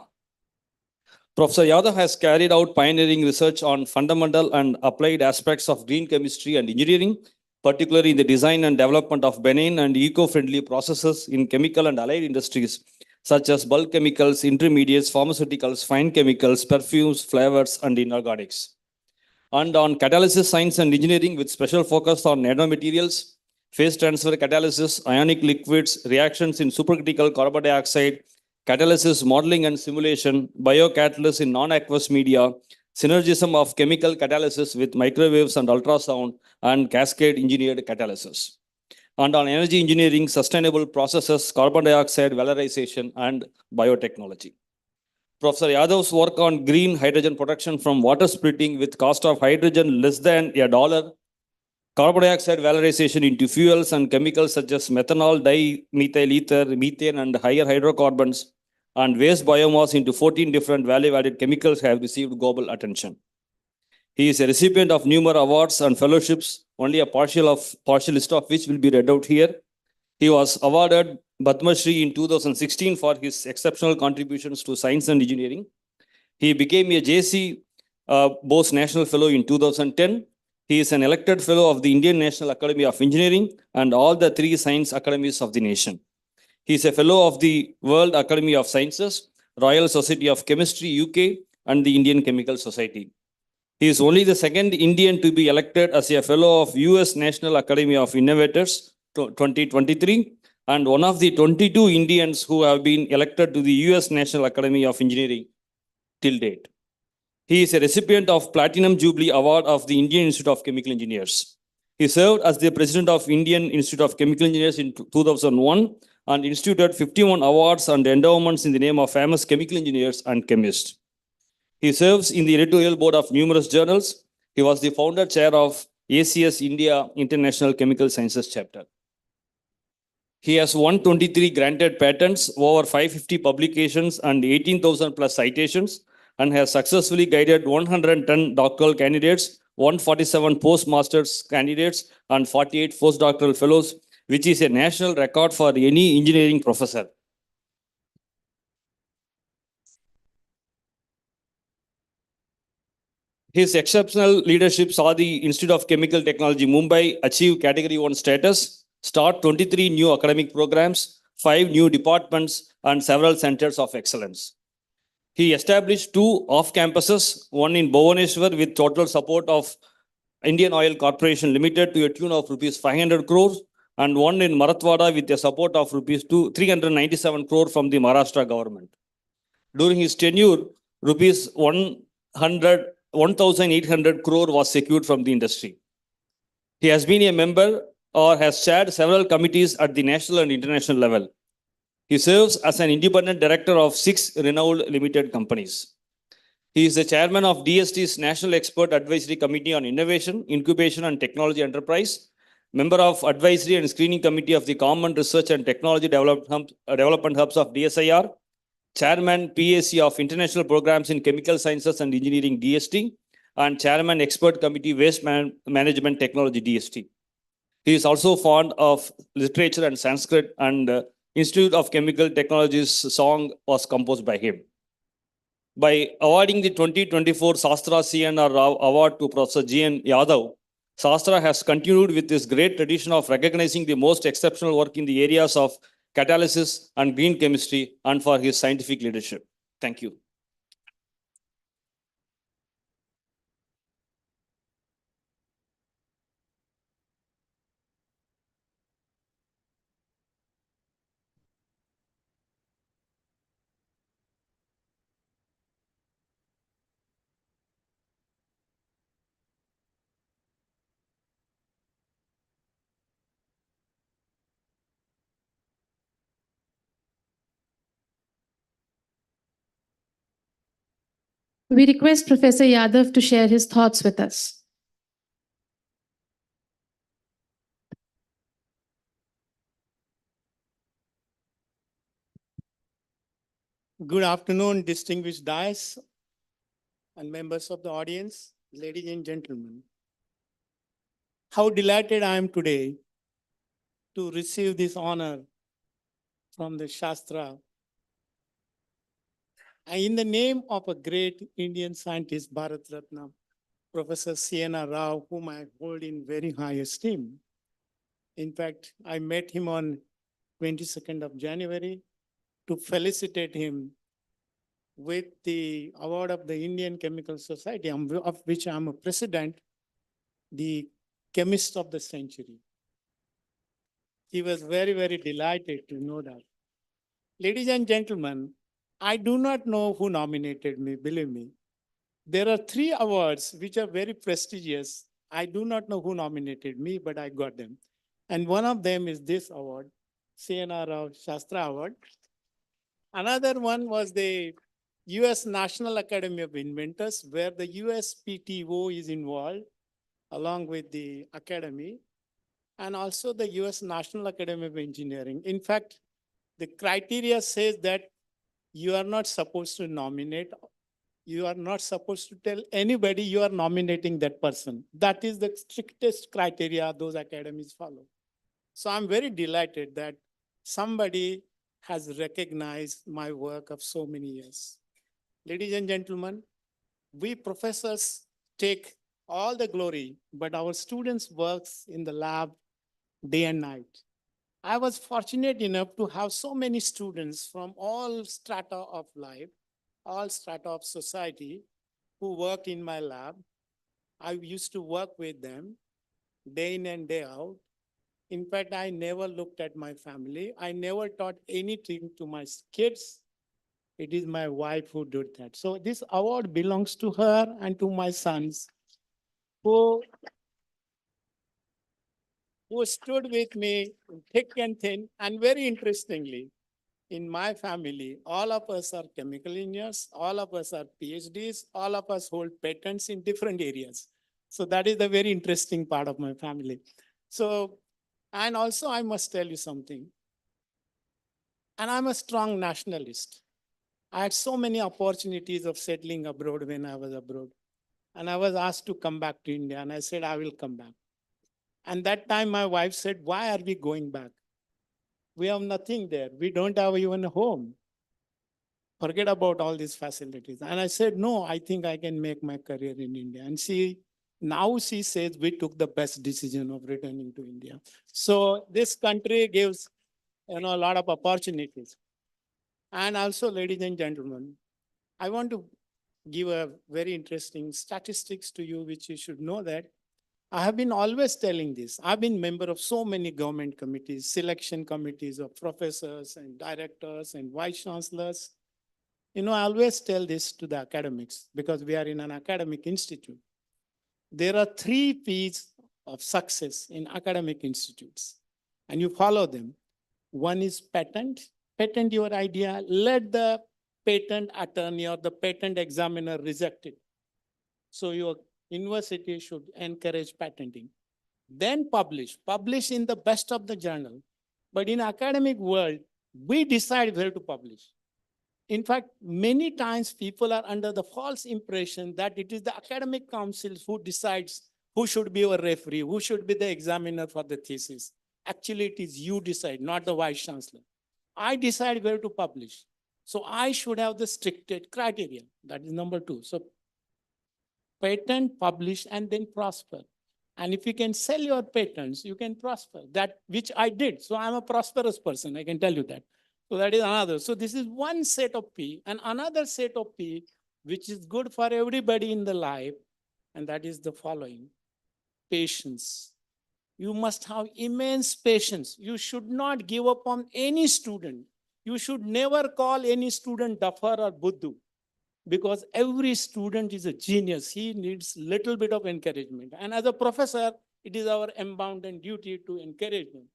I: Professor Yadav has carried out pioneering research on fundamental and applied aspects of green chemistry and engineering, particularly in the design and development of benign and eco-friendly processes in chemical and allied industries, such as bulk chemicals, intermediates, pharmaceuticals, fine chemicals, perfumes, flavors, and inorganics. And on catalysis science and engineering with special focus on nanomaterials, phase transfer catalysis, ionic liquids, reactions in supercritical carbon dioxide, catalysis modeling and simulation, biocatalysis in non-aqueous media, synergism of chemical catalysis with microwaves and ultrasound, and cascade engineered catalysis. And on energy engineering, sustainable processes, carbon dioxide valorization, and biotechnology. Professor Yadav's work on green hydrogen production from water splitting with cost of hydrogen less than $1, carbon dioxide valorization into fuels and chemicals such as methanol, dimethyl ether, methane, and higher hydrocarbons, and waste biomass into 14 different value-added chemicals have received global attention. He is a recipient of numerous awards and fellowships, only a partial list of which will be read out here. He was awarded Padma Shri in 2016 for his exceptional contributions to science and engineering. He became a J.C. Bose National Fellow in 2010. He is an elected fellow of the Indian National Academy of Engineering and all the 3 science academies of the nation. He is a fellow of the World Academy of Sciences, Royal Society of Chemistry, UK, and the Indian Chemical Society. He is only the second Indian to be elected as a fellow of US National Academy of Innovators 2023 and one of the 22 Indians who have been elected to the US National Academy of Engineering till date. He is a recipient of Platinum Jubilee Award of the Indian Institute of Chemical Engineers. He served as the president of Indian Institute of Chemical Engineers in 2001 and instituted 51 awards and endowments in the name of famous chemical engineers and chemists. He serves in the editorial board of numerous journals. He was the founder chair of ACS India International Chemical Sciences Chapter. He has 123 granted patents, over 550 publications, and 18,000 plus citations, and has successfully guided 110 doctoral candidates, 147 postmasters candidates, and 48 postdoctoral fellows which is a national record for any engineering professor. His exceptional leadership saw the Institute of Chemical Technology, Mumbai, achieve Category 1 status, start 23 new academic programs, 5 new departments, and several centers of excellence. He established 2 off-campuses, one in Bhubaneswar with total support of Indian Oil Corporation Limited to a tune of rupees 500 crores, and one in Marathwada with a support of rupees 397 crore from the Maharashtra government. During his tenure, rupees 1,800 crore was secured from the industry. He has been a member or has chaired several committees at the national and international level. He serves as an independent director of 6 renowned limited companies. He is the chairman of DST's National Expert Advisory Committee on Innovation, Incubation and Technology Enterprise, member of Advisory and Screening Committee of the Common Research and Technology Development Hubs of DSIR, chairman PAC of International Programs in Chemical Sciences and Engineering DST, and chairman Expert Committee Waste Management Technology DST. He is also fond of literature and Sanskrit, and Institute of Chemical Technologies song was composed by him. By awarding the 2024 Sastra CNR Award to Professor G.N. Yadav, Sastra has continued with this great tradition of recognizing the most exceptional work in the areas of catalysis and green chemistry, and for his scientific leadership. Thank you.
A: We request Professor Yadav to share his thoughts with us.
J: Good afternoon, distinguished dais and members of the audience, ladies and gentlemen. How delighted I am today to receive this honor from the Shastra. And in the name of a great Indian scientist, Bharat Ratna, Professor C.N.R. Rao, whom I hold in very high esteem. In fact, I met him on 22nd of January to felicitate him with the award of the Indian Chemical Society, of which I'm a president, the chemist of the century. He was very, very delighted to know that. Ladies and gentlemen, I do not know who nominated me, believe me. There are 3 awards which are very prestigious. I do not know who nominated me, but I got them. And one of them is this award, C.N.R. Rao Shastra Award. Another one was the US National Academy of Inventors, where the USPTO is involved along with the academy, and also the US National Academy of Engineering. In fact, the criteria says that you are not supposed to nominate, you are not supposed to tell anybody you are nominating that person. That is the strictest criteria those academies follow. So I'm very delighted that somebody has recognized my work of so many years. Ladies and gentlemen, we professors take all the glory, but our students work in the lab day and night. I was fortunate enough to have so many students from all strata of life, all strata of society who work in my lab. I used to work with them day in and day out. In fact, I never looked at my family. I never taught anything to my kids. It is my wife who did that. So this award belongs to her and to my sons who stood with me thick and thin. And very interestingly, in my family, all of us are chemical engineers, all of us are PhDs, all of us hold patents in different areas. So that is the very interesting part of my family. So, and also I must tell you something. And I'm a strong nationalist. I had so many opportunities of settling abroad when I was abroad. And I was asked to come back to India, and I said, I will come back. And that time my wife said, why are we going back? We have nothing there. We don't have even a home. Forget about all these facilities. And I said, no, I think I can make my career in India. And now she says we took the best decision of returning to India. So this country gives, a lot of opportunities. And also, ladies and gentlemen, I want to give a very interesting statistics to you, which you should know that I have been always telling this. I've been member of so many government committees, selection committees of professors and directors and vice chancellors. I always tell this to the academics because we are in an academic institute. There are 3 P's of success in academic institutes, and you follow them. One is patent. Patent your idea. Let the patent attorney or the patent examiner reject it. So your university should encourage patenting. Then publish. Publish in the best of the journal. But in academic world, we decide where to publish. In fact, many times people are under the false impression that it is the academic councils who decides who should be our referee, who should be the examiner for the thesis. Actually, it is you decide, not the vice chancellor. I decide where to publish. So I should have the stricted criteria. That is number 2. So patent, publish, and then prosper. And if you can sell your patents, you can prosper. That which I did. So I'm a prosperous person, I can tell you that. So that is another. So this is one set of P, and another set of P, which is good for everybody in the life, and that is the following: patience. You must have immense patience. You should not give up on any student. You should never call any student duffer or buddhu, because every student is a genius. He needs little bit of encouragement. And as a professor, it is our unbounded duty to encourage them.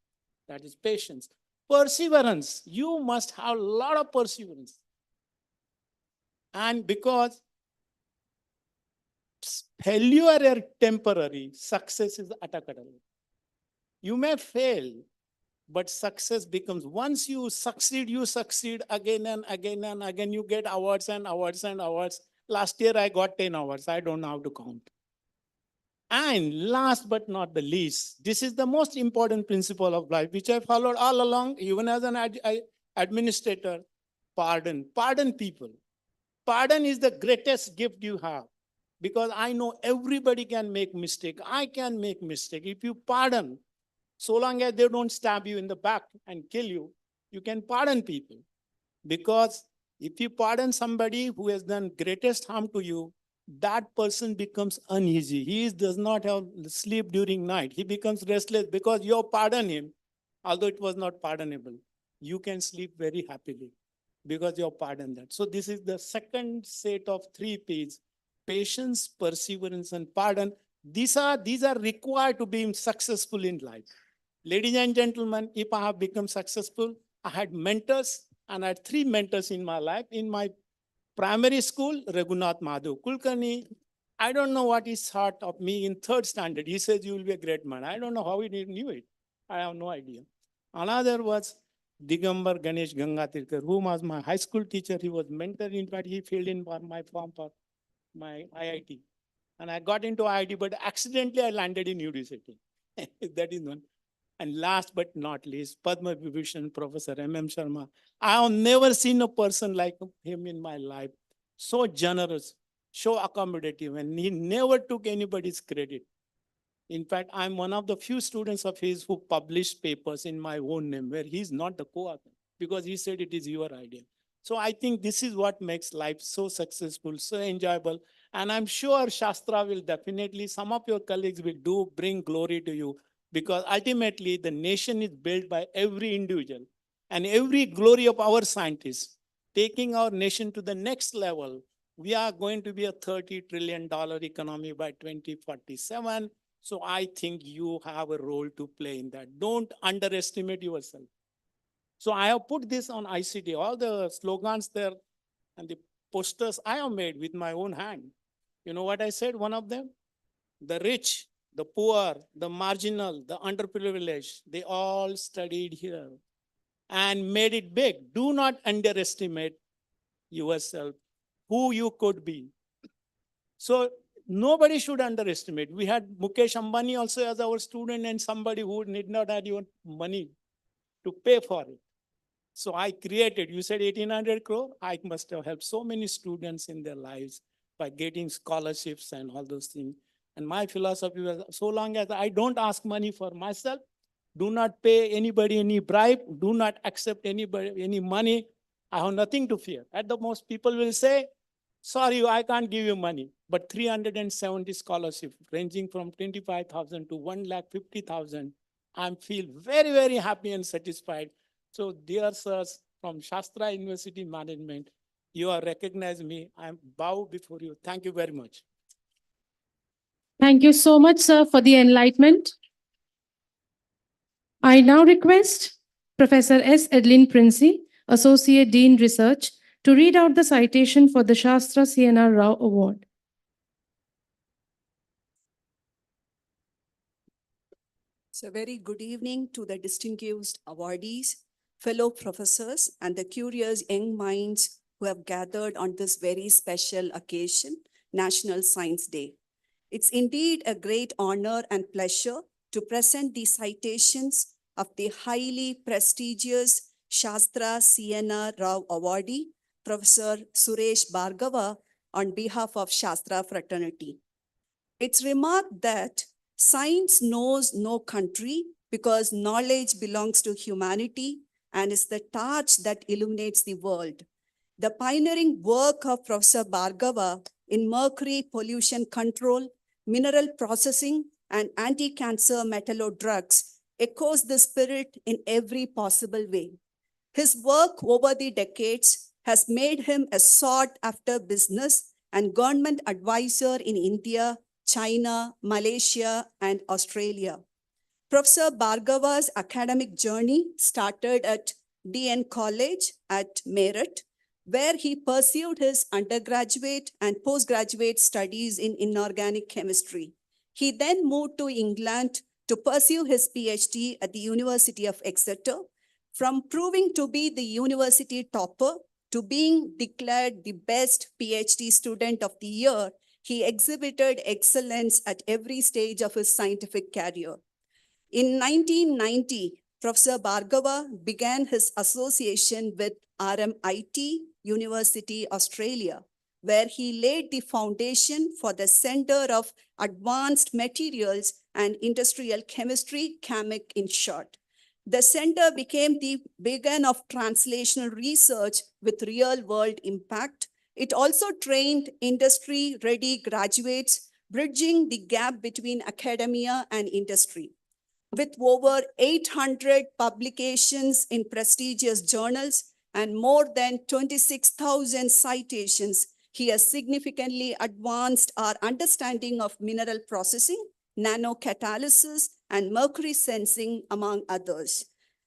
J: That is patience. Perseverance. You must have a lot of perseverance. And because failure is temporary, success is atakadal. You may fail, but success becomes, once you succeed again and again and again. You get awards and awards and awards. Last year I got 10 awards. I don't know how to count. And last but not the least, this is the most important principle of life, which I followed all along, even as an administrator: pardon. Pardon people. Pardon is the greatest gift you have, because I know everybody can make mistake. I can make mistake. If you pardon, so long as they don't stab you in the back and kill you, you can pardon people. Because if you pardon somebody who has done greatest harm to you, that person becomes uneasy. He does not have sleep during night. He becomes restless because you pardon him, although it was not pardonable. You can sleep very happily because you pardoned that. So this is the second set of 3 P's: patience, perseverance, and pardon. These are required to be successful in life. Ladies and gentlemen, if I have become successful, I had mentors, and I had 3 mentors in my life. In my primary school, Raghunath Madhav Kulkarni. I don't know what he thought of me in 3rd standard. He says, you will be a great man. I don't know how he knew it. I have no idea. Another was Digambar Ganesh Gangatirkar, who was my high school teacher. He was mentor. In fact, he filled in for my form for my IIT. And I got into IIT, but accidentally I landed in university. That is one. And last but not least, Padma Vibhushan Professor M.M. Sharma. I have never seen a person like him in my life. So generous, so accommodative, and he never took anybody's credit. In fact, I'm one of the few students of his who published papers in my own name, where he's not the co-author, because he said it is your idea. So I think this is what makes life so successful, so enjoyable. And I'm sure Shastra will definitely, some of your colleagues will bring glory to you, because ultimately the nation is built by every individual, and every glory of our scientists taking our nation to the next level. We are going to be a $30 trillion economy by 2047. So I think you have a role to play in that. Don't underestimate yourself. So I have put this on ICT, all the slogans there and the posters I have made with my own hand. You know what I said, one of them? The rich, the poor, the marginal, the underprivileged, they all studied here and made it big. Do not underestimate yourself, who you could be. So nobody should underestimate. We had Mukesh Ambani also as our student and somebody who did not have even money to pay for it. So I created, you said 1800 crore, I must have helped so many students in their lives by getting scholarships and all those things. And my philosophy was, so long as I don't ask money for myself, do not pay anybody any bribe, do not accept anybody any money, I have nothing to fear. At the most, people will say, sorry, I can't give you money. But 370 scholarships ranging from 25,000 to 1,50,000, I feel very, very happy and satisfied. So dear sirs from Shastra University Management, you have recognized me. I bow before you. Thank you very much.
A: Thank you so much, sir, for the enlightenment. I now request Professor S. Edlin Princey, Associate Dean Research, to read out the citation for the Shastra CNR Rao Award.
K: So very good evening to the distinguished awardees, fellow professors, and the curious young minds who have gathered on this very special occasion, National Science Day. It's indeed a great honor and pleasure to present the citations of the highly prestigious Shastra CNR Rao awardee, Professor Suresh Bhargava, on behalf of Shastra fraternity. It's remarked that science knows no country because knowledge belongs to humanity and is the torch that illuminates the world. The pioneering work of Professor Bhargava in mercury pollution control, mineral processing, and anti-cancer metallo drugs echoes the spirit in every possible way. His work over the decades has made him a sought-after business and government advisor in India, China, Malaysia, and Australia. Professor Bhargava's academic journey started at DN College at Meerut, where he pursued his undergraduate and postgraduate studies in inorganic chemistry. He then moved to England to pursue his PhD at the University of Exeter. From proving to be the university topper to being declared the best PhD student of the year, he exhibited excellence at every stage of his scientific career. In 1990, Professor Bhargava began his association with RMIT University, Australia, where he laid the foundation for the Center of Advanced Materials and Industrial Chemistry, CAMIC in short. The center became the beacon of translational research with real-world impact. It also trained industry-ready graduates, bridging the gap between academia and industry. With over 800 publications in prestigious journals and more than 26,000 citations, he has significantly advanced our understanding of mineral processing, nanocatalysis, and mercury sensing, among others.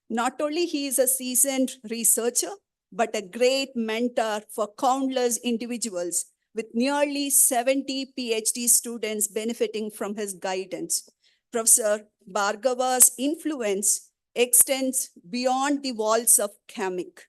K: Not only he is a seasoned researcher, but a great mentor for countless individuals, with nearly 70 PhD students benefiting from his guidance. Professor Bhargava's influence extends beyond the walls of CAMIC.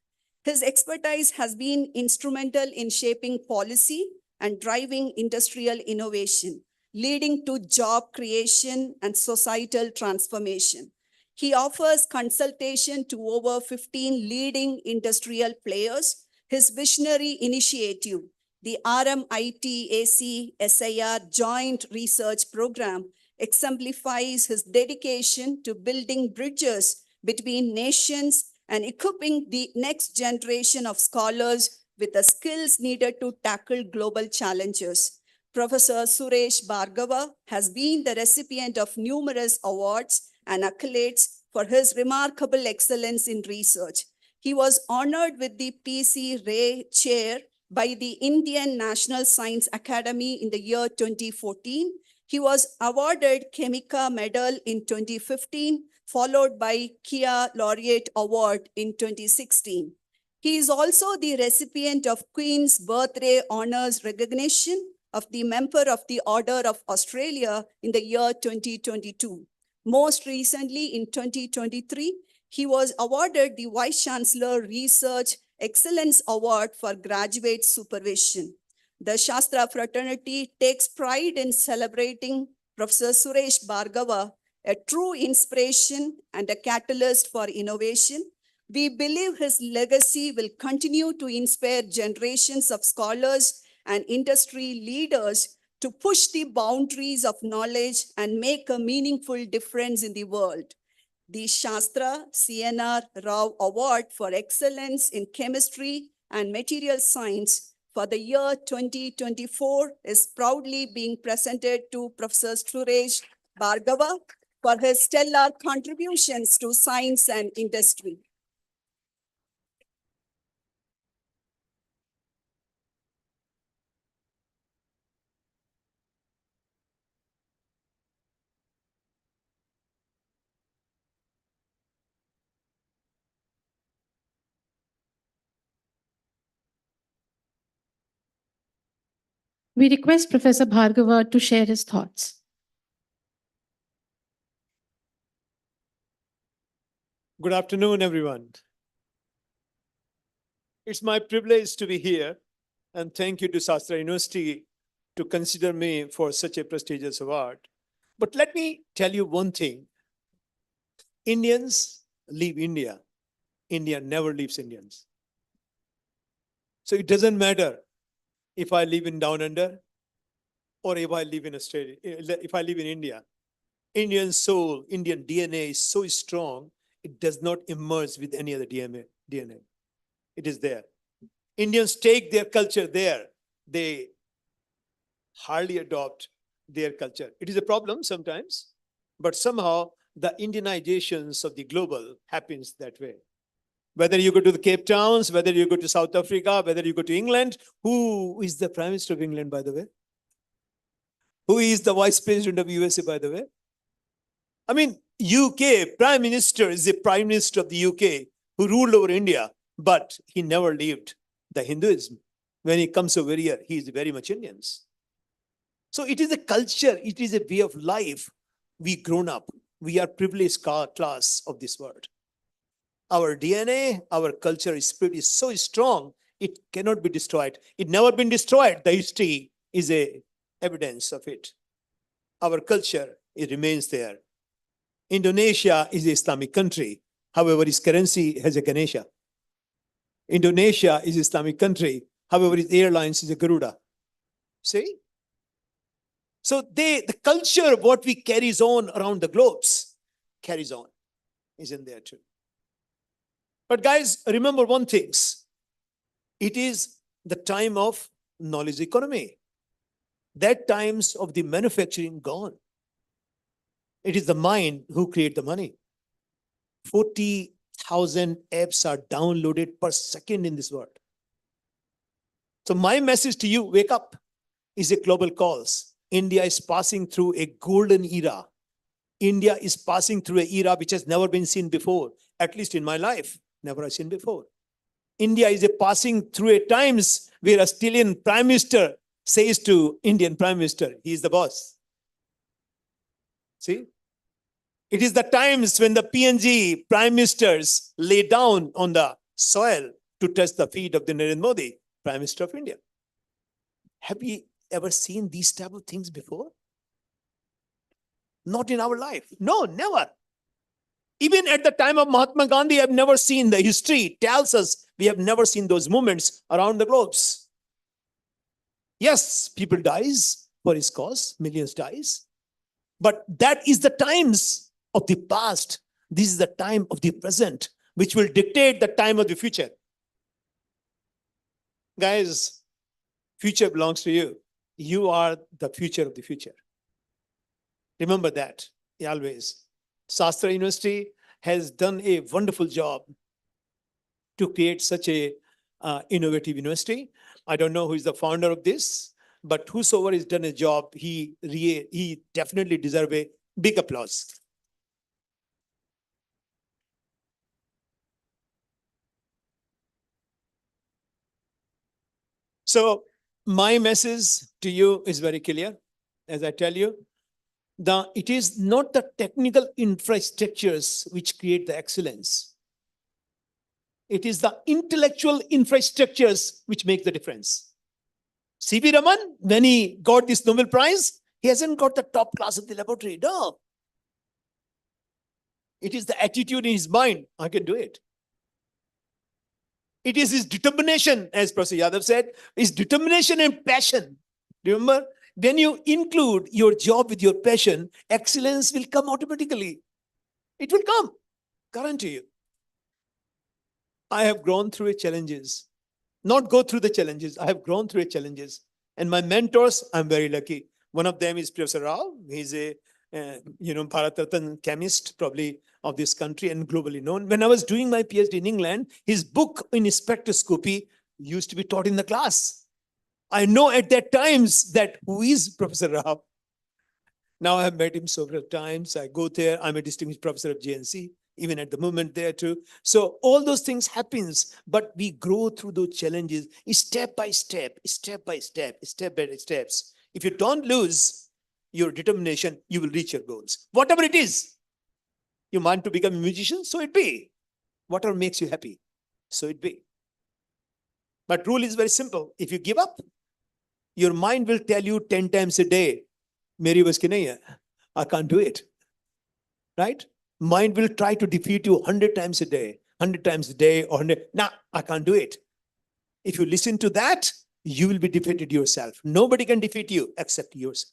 K: His expertise has been instrumental in shaping policy and driving industrial innovation, leading to job creation and societal transformation. He offers consultation to over 15 leading industrial players. His visionary initiative, the RMIT-AC SIR Joint Research Program, exemplifies his dedication to building bridges between nations and equipping the next generation of scholars with the skills needed to tackle global challenges. Professor Suresh Bhargava has been the recipient of numerous awards and accolades for his remarkable excellence in research. He was honored with the P.C. Ray Chair by the Indian National Science Academy in the year 2014. He was awarded Chemica Medal in 2015, followed by Kia Laureate Award in 2016. He is also the recipient of Queen's Birthday Honours Recognition of the Member of the Order of Australia in the year 2022. Most recently, in 2023, he was awarded the Vice Chancellor Research Excellence Award for Graduate Supervision. The Shastra fraternity takes pride in celebrating Professor Suresh Bhargava, a true inspiration and a catalyst for innovation. We believe his legacy will continue to inspire generations of scholars and industry leaders to push the boundaries of knowledge and make a meaningful difference in the world. The Shastra CNR Rao Award for Excellence in Chemistry and Material Science for the year 2024 is proudly being presented to Professor Suresh Bhargava for his stellar contributions to science and industry.
A: We request Professor Bhargava to share his thoughts.
J: Good afternoon, everyone. It's my privilege to be here, and thank you to Shastra University to consider me for such a prestigious award. But let me tell you one thing. Indians leave India. India never leaves Indians. So it doesn't matter if I live in Down Under or if I live in Australia, if I live in India. Indian soul, Indian DNA is so strong, it does not emerge with any other DNA. It is there. Indians take their culture there. They hardly adopt their culture. It is a problem sometimes, but somehow the Indianizations of the global happens that way. Whether you go to the Cape Towns, whether you go to South Africa, whether you go to England, who is the Prime Minister of England, by the way? Who is the Vice President of USA, by the way? I mean, UK Prime Minister is the Prime Minister of the UK who ruled over India, but he never lived the Hinduism. When he comes over here, he is very much Indians. So it is a culture, it is a way of life. We grown up, we are privileged class of this world. Our DNA, our culture, spirit is so strong, it cannot be destroyed. It never been destroyed. The history is a evidence of it. Our culture, it remains there. Indonesia is an Islamic country. However, its currency has a Ganesha. Indonesia is an Islamic country. However, its airlines is a Garuda. See? So the culture, what we carries on around the globes, carries on, is in there too. But guys, remember one thing. It is the time of knowledge economy. That times of the manufacturing gone. It is the mind who create the money. 40,000 apps are downloaded per second in this world. So my message to you, wake up, is a global calls. India is passing through a golden era. India is passing through an era which has never been seen before, at least in my life, never I've seen before. India is passing through a times where a Australian Prime Minister says to Indian Prime Minister, he is the boss. See? It is the times when the PNG Prime Ministers lay down on the soil to touch the feet of the Narendra Modi, Prime Minister of India. Have we ever seen these type of things before? Not in our life. No, never. Even at the time of Mahatma Gandhi, I've never seen, the history tells us we have never seen those movements around the globes. Yes, people dies for his cause, millions dies. But that is the times of the past. This is the time of the present, which will dictate the time of the future. Guys, future belongs to you. You are the future of the future. Remember that always. Shastra University has done a wonderful job to create such a innovative university. I don't know who is the founder of this, but whosoever has done a job, he definitely deserves a big applause. So my message to you is very clear. As I tell you, it is not the technical infrastructures which create the excellence. It is the intellectual infrastructures which make the difference.
L: C.V. Raman, when he got this Nobel Prize, he hasn't got the top class of the laboratory. No. It is the attitude in his mind. I can do it. It is his determination, as Professor Yadav said, his determination and passion. Remember, when you include your job with your passion, excellence will come automatically. It will come, guarantee you. I have grown through challenges, not go through the challenges. I have grown through challenges. And my mentors, I'm very lucky. One of them is Professor Rao. He's a, Bharat Ratan chemist, probably of this country and globally known. When I was doing my PhD in England, his book in spectroscopy used to be taught in the class. I know at that times that who is Professor Rao. Now I have met him several times. I go there. I'm a distinguished professor of JNC, even at the moment there too. So all those things happens, but we grow through those challenges step by step, step by step, step by steps. If you don't lose your determination, you will reach your goals. Whatever it is, you want to become a musician, so it be. Whatever makes you happy, so it be. But rule is very simple. If you give up, your mind will tell you 10 times a day, Meri bas ki nahi hai. I can't do it. Right? Mind will try to defeat you 100 times a day, 100 times a day, or 100. Nah, I can't do it. If you listen to that, you will be defeated yourself. Nobody can defeat you except yourself.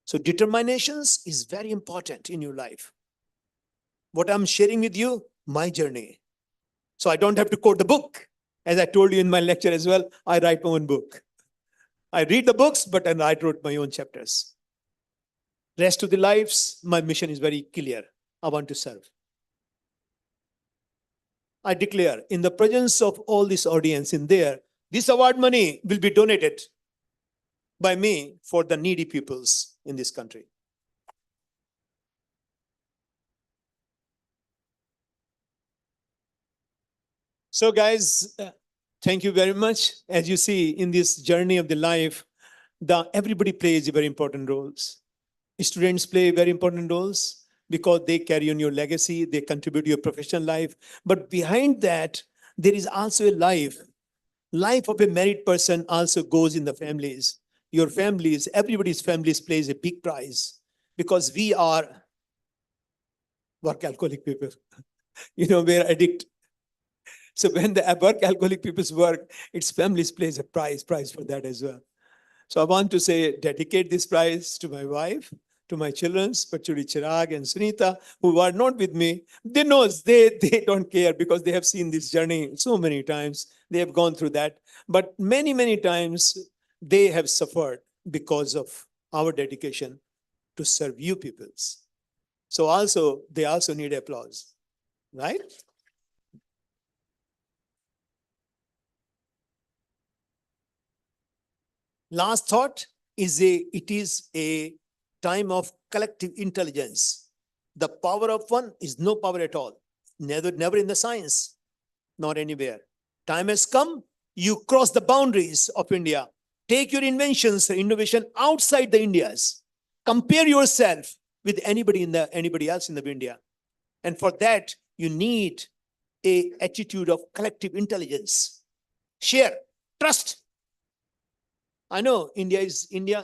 L: So determinations is very important in your life. What I'm sharing with you, my journey. So I don't have to quote the book. As I told you in my lecture as well, I write my own book. I read the books, but then I wrote my own chapters. Rest of the lives, my mission is very clear. I want to serve. I declare in the presence of all this audience in there, this award money will be donated by me for the needy peoples in this country. So guys, thank you very much. As you see in this journey of the life, everybody plays very important roles. Students play very important roles because they carry on your legacy, they contribute to your professional life. But behind that, there is also a life. Life of a married person also goes in the families. Your families, everybody's families plays a big prize because we are work alcoholic people. We're addict. So when the work alcoholic people's work, its families plays a prize for that as well. So I want to say, dedicate this prize to my wife, to my children, Pachuri Chirag and Sunita, who are not with me. They know they don't care because they have seen this journey so many times. They have gone through that. But many, many times they have suffered because of our dedication to serve you peoples. So they also need applause, right? Last thought is it is a time of collective intelligence. The power of one is no power at all. Never in the science, not anywhere. Time has come, you cross the boundaries of India. Take your inventions, innovation outside the Indias. Compare yourself with anybody else in the India. And for that, you need an attitude of collective intelligence. Share, trust. I know India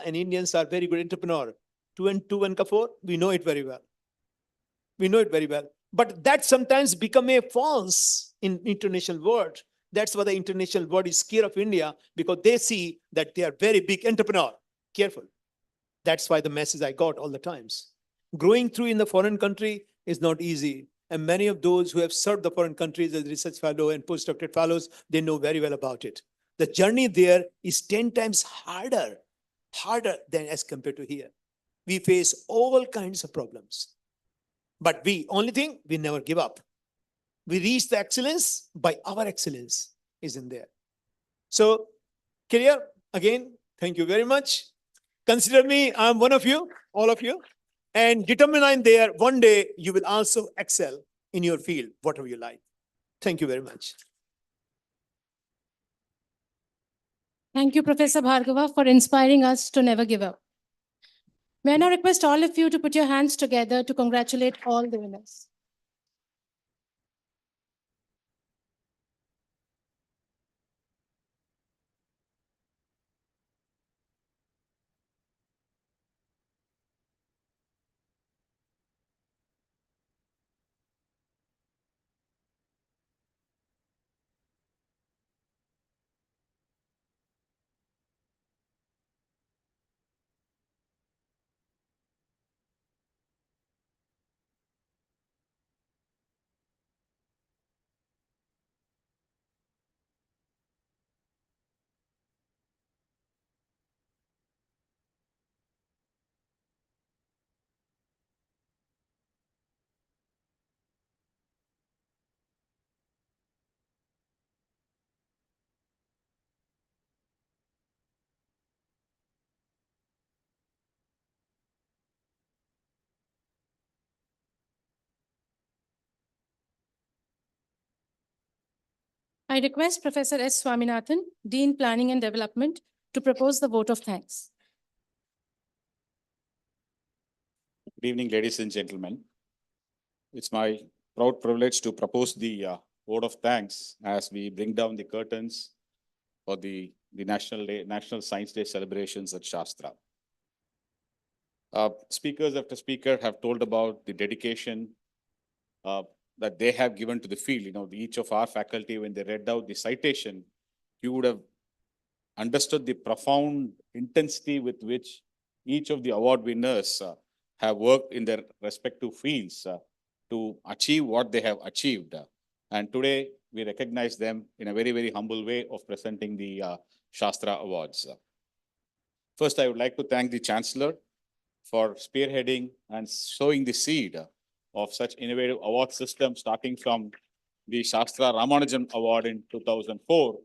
L: and Indians are very good entrepreneurs. 2 and 2 and 4, we know it very well. We know it very well. But that sometimes become a false in international world. That's why the international world is scared of India because they see that they are very big entrepreneur. Careful. That's why the message I got all the times. Growing through in the foreign country is not easy. And many of those who have served the foreign countries as research fellow and postdoctorate fellows, they know very well about it. The journey there is 10 times harder than as compared to here. We face all kinds of problems. But only thing, we never give up. We reach the excellence by our excellence is in there. So, clear? Again, thank you very much. Consider me, I'm one of you, all of you. And determine there, one day you will also excel in your field, whatever you like. Thank you very much.
A: Thank you, Professor Bhargava, for inspiring us to never give up. May I now request all of you to put your hands together to congratulate all the winners. I request Professor S. Swaminathan, Dean Planning and Development, to propose the vote of thanks.
C: Good evening, ladies and gentlemen. It's my proud privilege to propose the vote of thanks as we bring down the curtains for the National Science Day celebrations at Shastra. Speakers after speaker have told about the dedication that they have given to the field. You know, each of our faculty, when they read out the citation, you would have understood the profound intensity with which each of the award winners have worked in their respective fields to achieve what they have achieved. And today, we recognize them in a very, very humble way of presenting the Shastra Awards. First, I would like to thank the Chancellor for spearheading and sowing the seed of such innovative award system, starting from the Shastra Ramanujan Award in 2004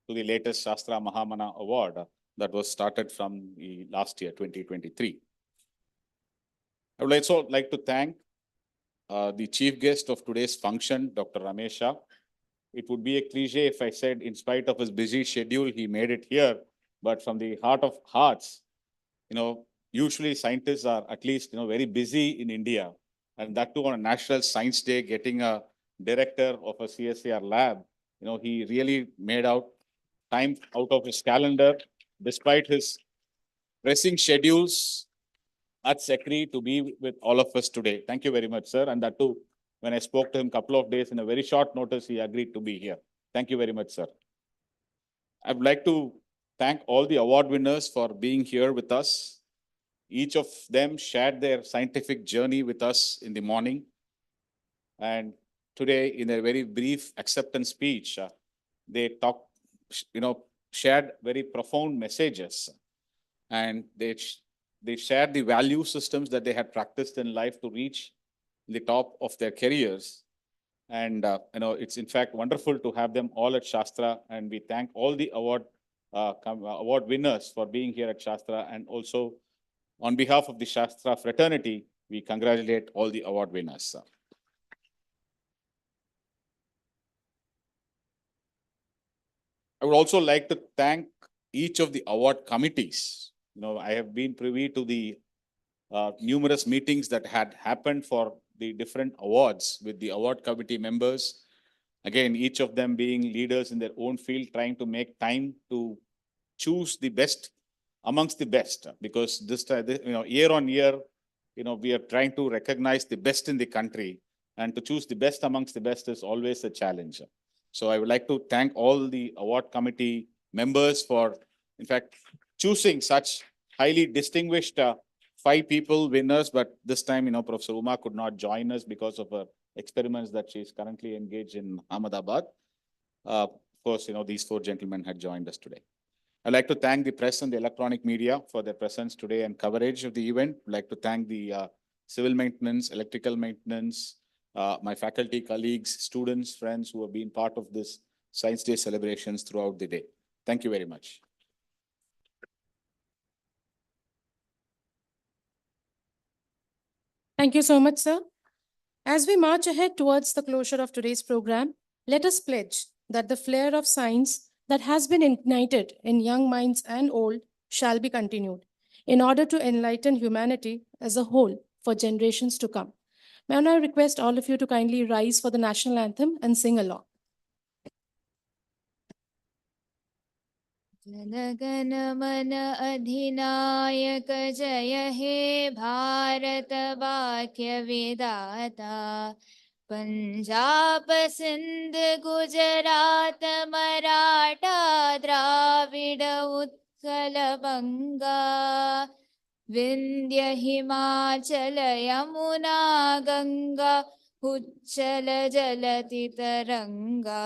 C: to the latest Shastra Mahamana Award that was started from the last year, 2023. I would also like to thank the chief guest of today's function, Dr. Ramesha. It would be a cliche if I said, in spite of his busy schedule, he made it here. But from the heart of hearts, you know, usually scientists are at least, you know, very busy in India. And that too on a National Science Day, getting a director of a CSIR lab, you know, he really made out time out of his calendar, despite his pressing schedules at Secretary, to be with all of us today. Thank you very much, sir. And that too, when I spoke to him a couple of days in a very short notice, he agreed to be here. Thank you very much, sir. I would like to thank all the award winners for being here with us. Each of them shared their scientific journey with us in the morning. And today, in a very brief acceptance speech, they talked, you know, shared very profound messages. And they shared the value systems that they had practiced in life to reach the top of their careers. And, you know, it's in fact wonderful to have them all at Shastra. And we thank all the award winners for being here at Shastra. And also, on behalf of the Shastra fraternity, we congratulate all the award winners. I would also like to thank each of the award committees. You know, I have been privy to the numerous meetings that had happened for the different awards with the award committee members. Again, each of them being leaders in their own field, trying to make time to choose the best amongst the best, because this time, you know, year on year, you know, we are trying to recognize the best in the country, and to choose the best amongst the best is always a challenge. So I would like to thank all the award committee members for, in fact, choosing such highly distinguished 5 people winners. But this time, you know, Professor Uma could not join us because of her experiments that she is currently engaged in Ahmedabad. Of course, you know, these 4 gentlemen had joined us today. I'd like to thank the press and the electronic media for their presence today and coverage of the event. I'd like to thank the civil maintenance, electrical maintenance, my faculty, colleagues, students, friends who have been part of this Science Day celebrations throughout the day. Thank you very much.
A: Thank you so much, sir. As we march ahead towards the closure of today's program, let us pledge that the flare of science that has been ignited in young minds and old shall be continued in order to enlighten humanity as a whole for generations to come. May I now request all of you to kindly rise for the national anthem and sing along.
B: जनगण मन अधिनायक जय हे भारत वाक्य विधाता पंजाब सिंध गुजरात मराठा द्राविड उत्कल बंगा विंध्य हिमाचल यमुना गंगा उच्चल जलति तरंगा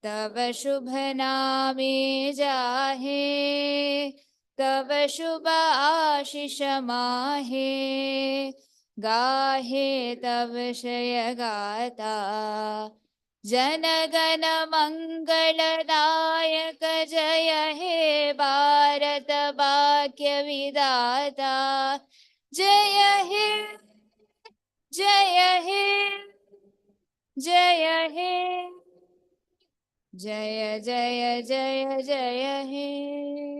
B: तव शुभ नामे जाहे तव शुभ आशीष माहे गाहे तव शय गाता जनगण मंगलदायक जय हे भारत भाग्य विधाता जय हे जय हे जय हे जय जय जय जय हे